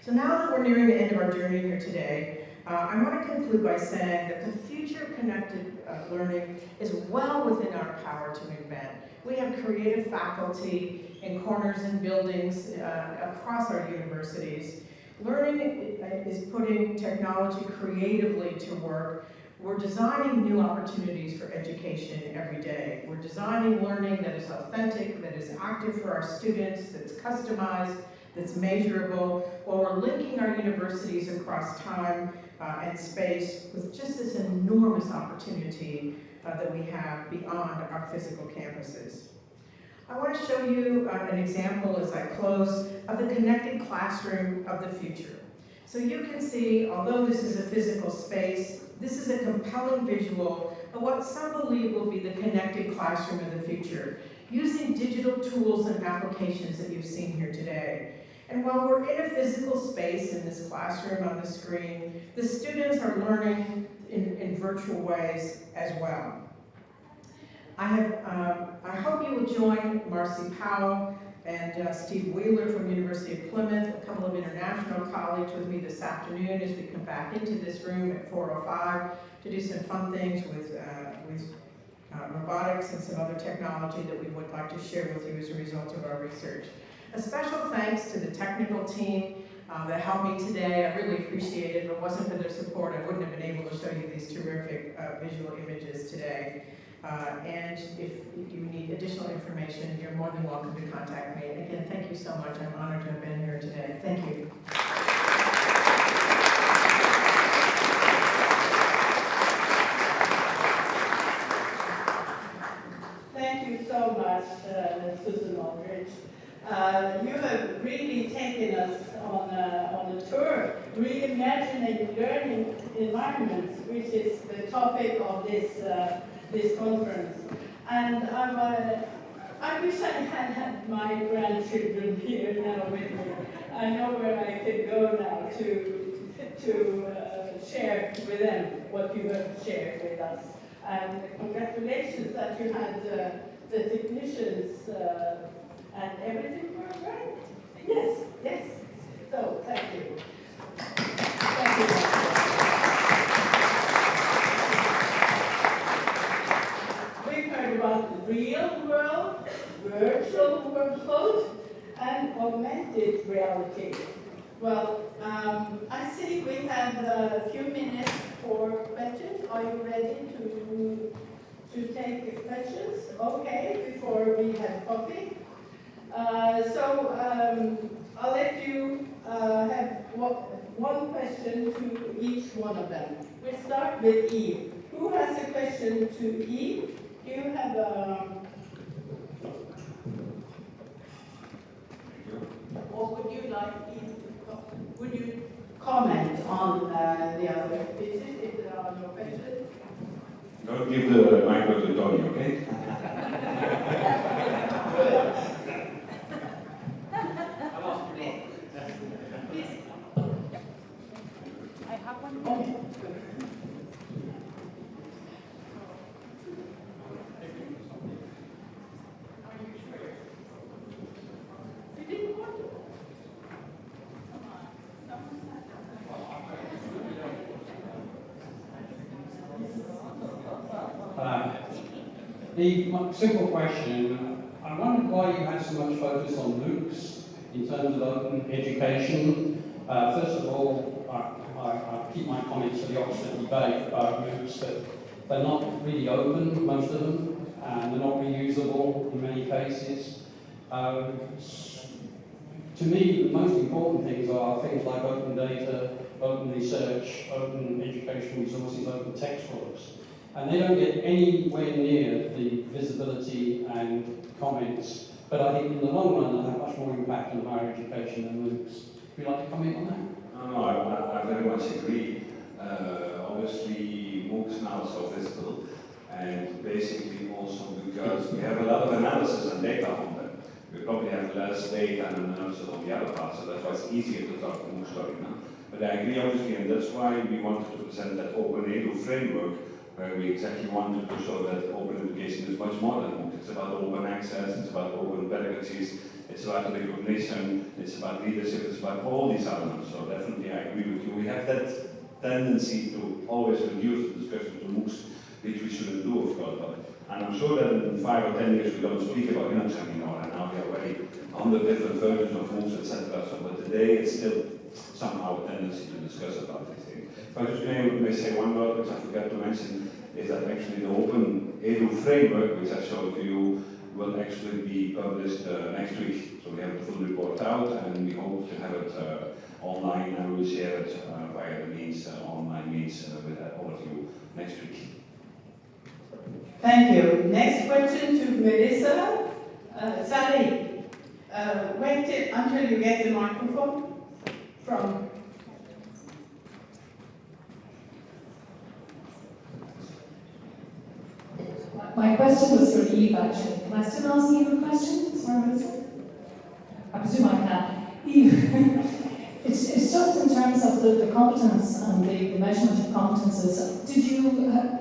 So now that we're nearing the end of our journey here today, I want to conclude by saying that the future of connected learning is well within our power to invent. We have creative faculty in corners and buildings across our universities. Learning is putting technology creatively to work. We're designing new opportunities for education every day. We're designing learning that is authentic, that is active for our students, that's customized, that's measurable, while we're linking our universities across time and space with just this enormous opportunity that we have beyond our physical campuses. I want to show you an example as I close of the connected classroom of the future. So you can see, although this is a physical space, this is a compelling visual of what some believe will be the connected classroom of the future, using digital tools and applications that you've seen here today. And while we're in a physical space in this classroom on the screen, the students are learning in virtual ways as well. I hope you will join Marcy Powell and Steve Wheeler from University of Plymouth, a couple of international colleagues with me this afternoon as we come back into this room at 4:05 to do some fun things with robotics and some other technology that we would like to share with you as a result of our research. A special thanks to the technical team that helped me today. I really appreciate it. If it wasn't for their support, I wouldn't have been able to show you these terrific visual images today. And if you need additional information, you're more than welcome to contact me. And again, thank you so much. I'm honored to have been here today. Thank you. Thank you so much, Susan Aldrich. You have really taken us on a tour, reimagining learning environments, which is the topic of this conference. And I wish I had my grandchildren here now with me. I know where I can go now to share with them what you have shared with us. And congratulations that you had the technicians and everything worked right? Yes, yes. So, thank you. Thank you. We've heard about the real world, virtual world, and augmented reality. Well, I see we have a few minutes for questions. Are you ready to take questions? Okay, before we have coffee. I'll let you have one question to each one of them. We'll start with Eve. Who has a question to Eve? Do you have or would you like Eve to, would you comment on the other pieces if there are no questions? Don't give the micro to Tony, okay? I have one more. The simple question, I wondered why you had so much focus on MOOCs in terms of open education. First of all, I keep my comments to the Oxford debate about MOOCs, that they're not really open, most of them, and they're not reusable in many cases. To me, the most important things are things like open data, open research, open educational resources, open textbooks. And they don't get anywhere near the visibility and comments, but I think in the long run they'll have much more impact on higher education than MOOCs. Would you like to comment on that? No, I very much agree. Obviously, MOOCs now are so visible, and basically also because we have a lot of analysis and data on them. We probably have less data and analysis on the other parts, so that's why it's easier to talk to MOOC story now. But I agree, obviously, and that's why we wanted to present that open edu framework, where we exactly wanted to show that open education is much more than MOOC. It's about open access, it's about open pedagogies, it's about recognition, it's about leadership, it's about all these elements. So definitely I agree with you. We have that tendency to always reduce the discussion to MOOCs, which we shouldn't do, of course. And I'm sure that in 5 or 10 years we don't speak about Linux anymore, and now we are already 100 different versions of MOOCs, etc. So, but today it's still somehow a tendency to discuss about these things. If I just may say one word, which I forgot to mention, is that actually the Open Edu framework, which I showed to you, will actually be published next week. So we have the full report out, and we hope to have it online, and we'll share it via the means, online means with all of you next week. Thank you. Next question to Melissa. Sally, wait until you get the microphone from. My question was for Eve, actually. Can I still ask Eve a question? Sorry, Melissa? I presume I can. Eve, it's just in terms of the competence and the measurement of competences. Did you,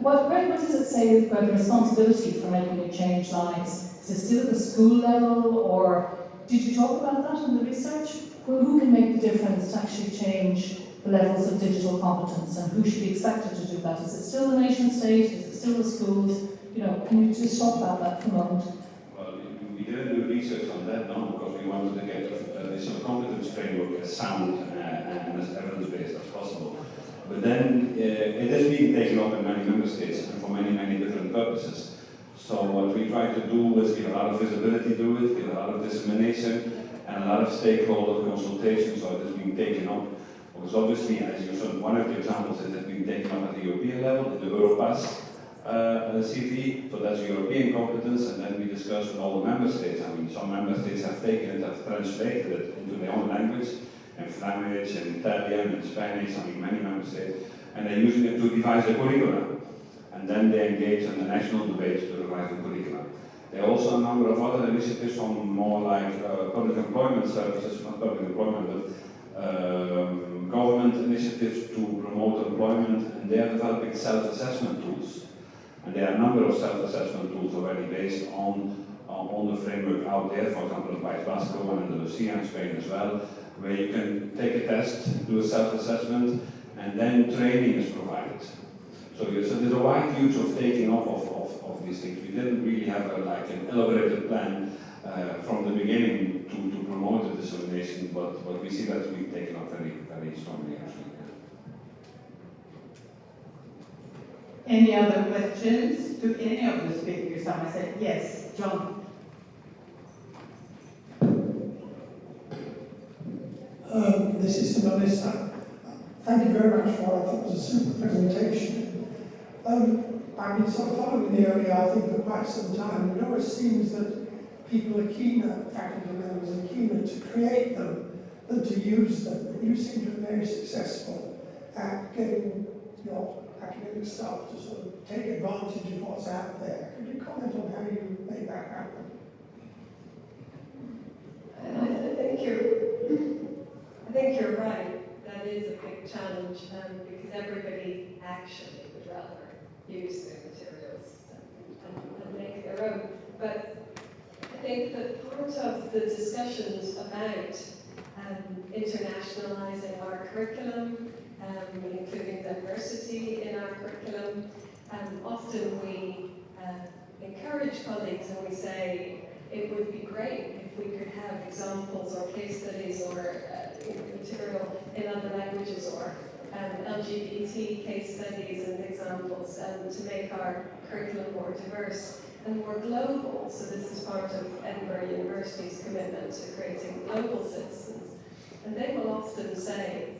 what does it say about the responsibility for making a change lies? Is it still at the school level, or did you talk about that in the research? Well, who can make the difference to actually change the levels of digital competence, and who should be expected to do that? Is it still the nation state? Is it still the schools? You know, can you just talk about that for a moment? Well, we didn't do research on that, no, because we wanted to get this competence framework as sound and as evidence-based as possible. But then it is being taken up in many member states and for many, many different purposes. So what we try to do is give a lot of visibility to it, give a lot of dissemination, and a lot of stakeholder consultation, so it is being taken up. Because obviously, as you said, one of the examples is that being taken up at the European level, in the Europass CV, so that's European competence, and then we discuss with all the member states. I mean, some member states have taken it, have translated it into their own language, in Flemish, in Italian, in Spanish, I mean, many member states, and they're using it to devise a curriculum. And then they engage in the national debates to revise the curriculum. There are also a number of other initiatives on more like public employment services, not public employment, but government initiatives to promote employment, and they are developing self-assessment tools. And there are a number of self-assessment tools already based on the framework out there, for example, in País Vasco and Andalusia in Spain as well, where you can take a test, do a self-assessment, and then training is provided. So there's a wide use of taking off of these things. We didn't really have like an elaborated plan from the beginning to promote the dissemination, but we see that we've taken up very, very strongly actually. Any other questions to any of the speakers? I said yes, John. This is to Melissa. Thank you very much for, I thought it was a super presentation. I've been sort of following the area, I think, for quite some time, and it always seems that people are keener, faculty members are keener to create them than to use them. But you seem to be very successful at getting your academic staff to sort of take advantage of what's out there. Could you comment on how you make that happen? I think you're right. That is a big challenge because everybody actually would rather use their materials and make their own. But I think that part of the discussions about internationalizing our curriculum, including diversity in our curriculum, often we encourage colleagues and we say it would be great if we could have examples or case studies or material in other languages or LGBT case studies and examples to make our curriculum more diverse and more global. So this is part of Edinburgh University's commitment to creating global citizens. And they will often say,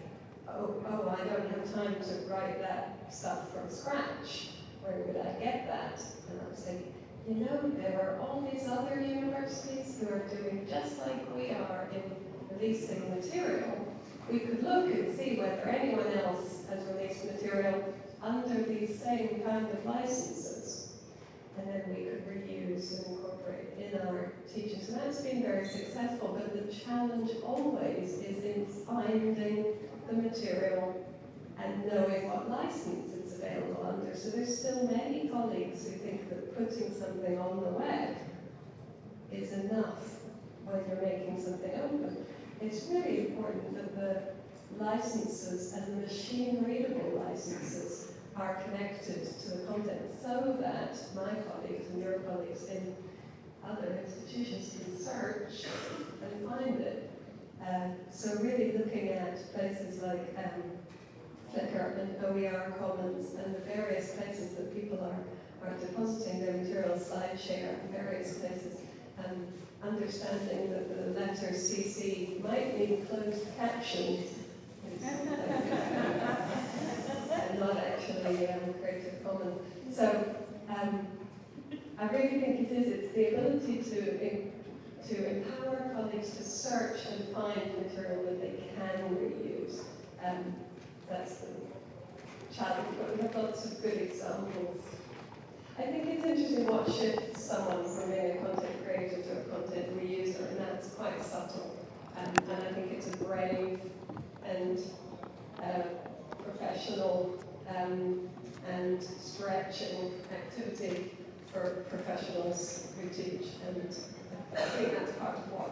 oh, I don't have time to write that stuff from scratch. Where would I get that? And I was thinking, you know, there are all these other universities who are doing just like we are in releasing material. We could look and see whether anyone else has released material under these same kind of licenses. And then we could reuse and incorporate in our teachings. And that's been very successful, but the challenge always is in finding the material and knowing what license it's available under. So there's still many colleagues who think that putting something on the web is enough when you're making something open. It's really important that the licenses and the machine-readable licenses are connected to the content so that my colleagues and your colleagues in other institutions can search and find it. So really looking at places like Flickr and OER Commons and the various places that people are depositing their material, SlideShare, and various places, and understanding that the letter CC might mean closed captions and not actually Creative Commons. So I really think it's the ability to empower colleagues to search and find material that they can reuse. That's the challenge, but we have lots of good examples. I think it's interesting what shifts someone from being a content creator to a content reuser, and that's quite subtle. And I think it's a brave and professional and stretching activity for professionals who teach, and I think that's part of what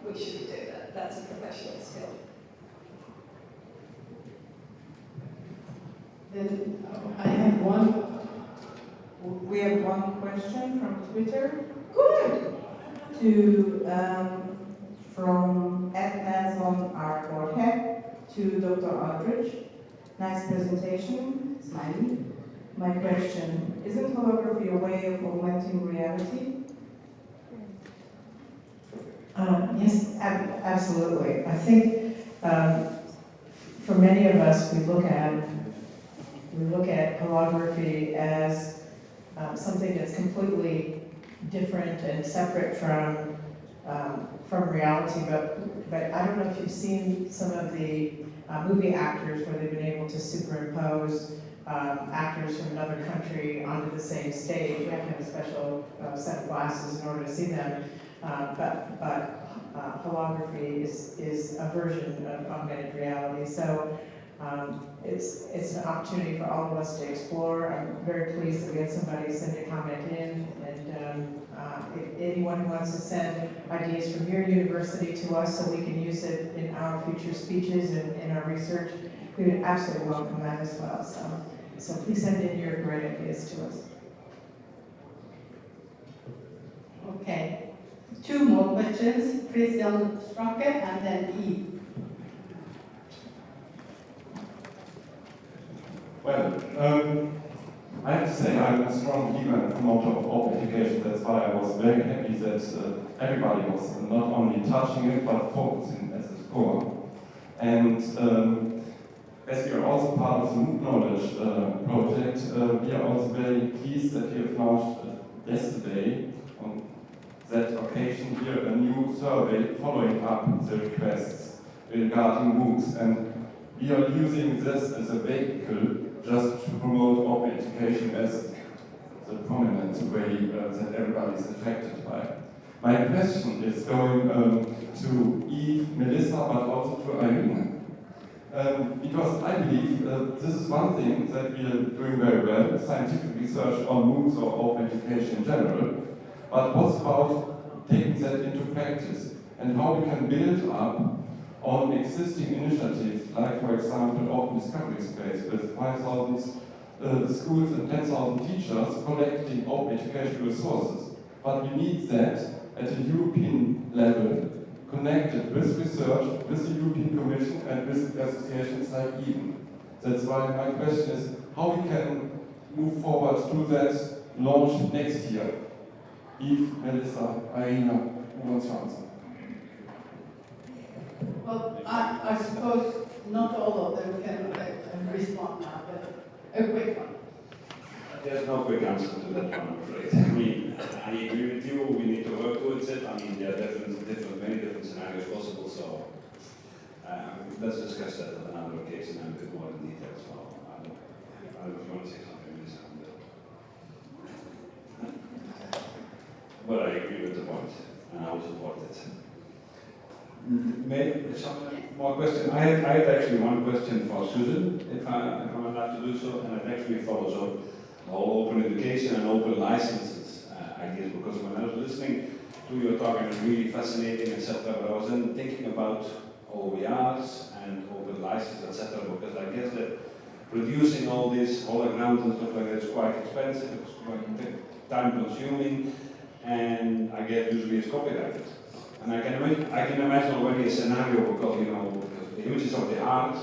we should be doing. That's a professional skill. Then I have we have one question from Twitter. Good! From @Nazon R4Head to Dr. Aldrich. Nice presentation, smiley. My question, isn't holography a way of augmenting reality? Yes, absolutely. I think for many of us, we look at holography as something that's completely different and separate from reality. But I don't know if you've seen some of the movie actors where they've been able to superimpose actors from another country onto the same stage. You have to have a special set of glasses in order to see them. But holography is a version of augmented reality. So it's an opportunity for all of us to explore. I'm very pleased that we had somebody send a comment in, and if anyone who wants to send ideas from your university to us so we can use it in our future speeches and in our research, we would absolutely welcome that as well. So please send in your great ideas to us. Okay. Two more questions, Christian Stracke and then Eve. Well, I have to say I'm a strong believer and promoter of open education. That's why I was very happy that everybody was not only touching it, but focusing as its core. And as we are also part of the MOOC Knowledge project, we are also very pleased that we have launched yesterday, on that occasion here, a new survey following up the requests regarding MOOCs. And we are using this as a vehicle just to promote open education as the prominent way that everybody is affected by. My question is going to Eve, Melissa, but also to Irene. Because I believe this is one thing that we are doing very well, scientific research on MOOCs or open education in general. But what's about taking that into practice and how we can build up on existing initiatives, like for example Open Discovery Space with 5,000 schools and 10,000 teachers collecting open educational resources. But we need that at a European level, connected with research, with the European Commission and with associations like EVEN. That's why my question is how we can move forward to that launch next year. Eve, Melissa, Irina, who wants to answer? Well, I suppose not all of them can respond now, but a quick one. There's no quick answer to that one, I'm afraid. I mean, I agree with you, we need to work towards it. I mean, there are many different scenarios possible, so let's discuss that on another occasion and a bit more in detail as well. I don't know if you want to say something, Melissa. But I agree with the point, and I will support it. Maybe some more question. I had actually one question for Susan, if I'm allowed to do so, and it actually follows up the whole open education and open licenses ideas, because when I was listening to your talk, it was really fascinating, etc. But I was then thinking about OERs and open licenses, etc. Because I guess that producing all these holograms and stuff like that is quite expensive, it's quite time consuming, and I guess usually it's copyrighted. And I can imagine already a scenario because, you know, the images of the art,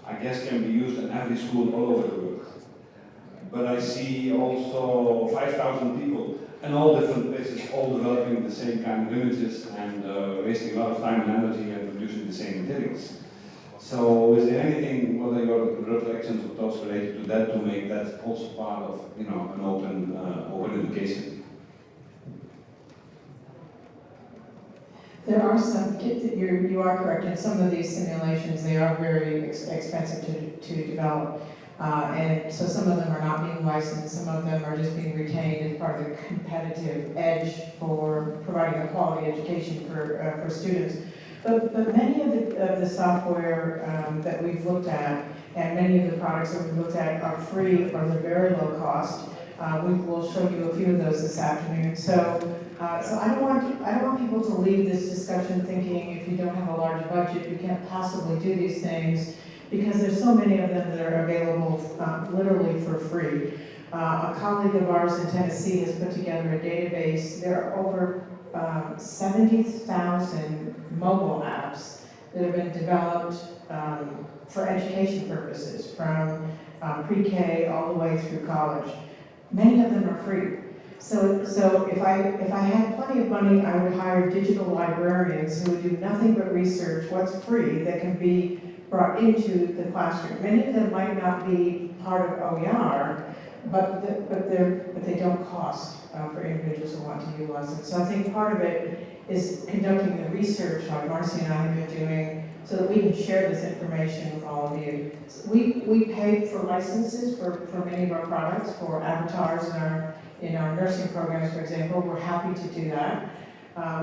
I guess, can be used in every school all over the world. But I see also 5,000 people in all different places, all developing the same kind of images and wasting a lot of time and energy and producing the same materials. So is there anything, what are your reflections or thoughts related to that, to make that also part of, you know, an open education? There are some, you are correct, in some of these simulations, they are very expensive to develop. And so some of them are not being licensed, some of them are just being retained as part of the competitive edge for providing a quality education for students. But many of the software that we've looked at, and many of the products that we've looked at are free or they're very low cost. We will show you a few of those this afternoon. So I don't want people to leave this discussion thinking if you don't have a large budget, you can't possibly do these things, because there's so many of them that are available literally for free. A colleague of ours in Tennessee has put together a database. There are over 70,000 mobile apps that have been developed for education purposes, from pre-K all the way through college. Many of them are free. So if I had plenty of money, I would hire digital librarians who would do nothing but research what's free that can be brought into the classroom. Many of them might not be part of OER, but they don't cost for individuals who want to utilize it. So I think part of it is conducting the research like Marcy and I have been doing, so that we can share this information with all of you. We pay for licenses for many of our products, for avatars in our nursing programs, for example. We're happy to do that.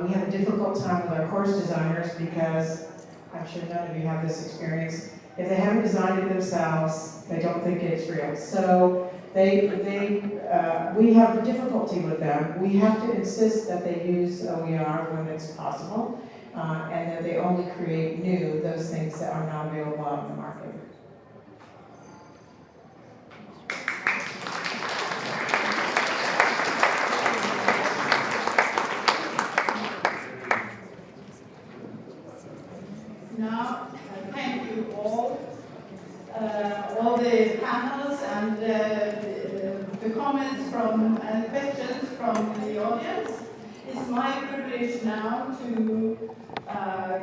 We have a difficult time with our course designers because I'm sure none of you have this experience. If they haven't designed it themselves, they don't think it's real. So we have difficulty with them. We have to insist that they use OER when it's possible, and that they only create those things that are not available out in the market. Now, thank you all the panels and the comments and questions from the audience. It's my privilege now to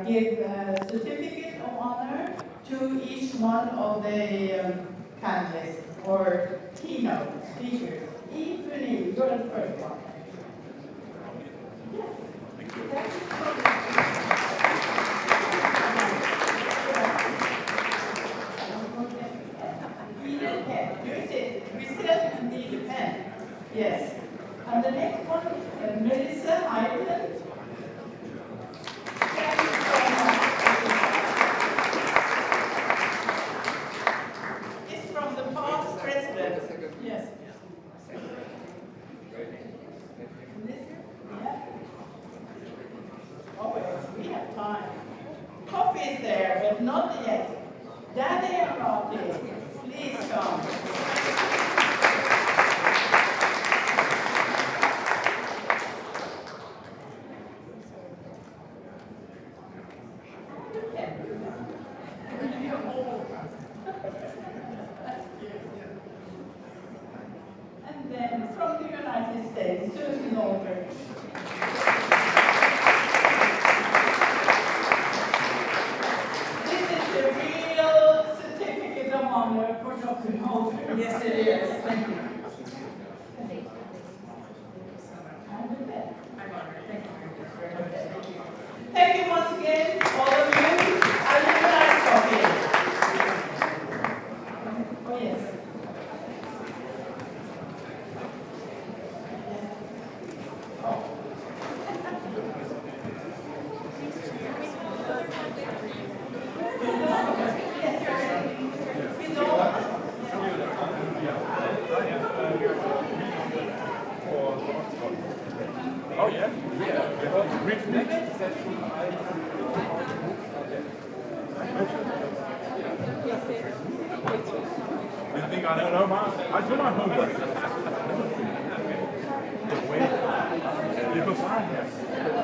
give a certificate of honor to each one of the panelists or keynote speakers. Eve, you're the first one. Yes. Thank you so much. We still need a pen. Yes. And the next one, Melissa Ireland. Thank you so much. It's from the past president. Yes. Yeah. Oh, well, we have time. Coffee is there, but not yet. Daddy and Rocky, please come. Next session, You think I don't know I do my homework. Because I have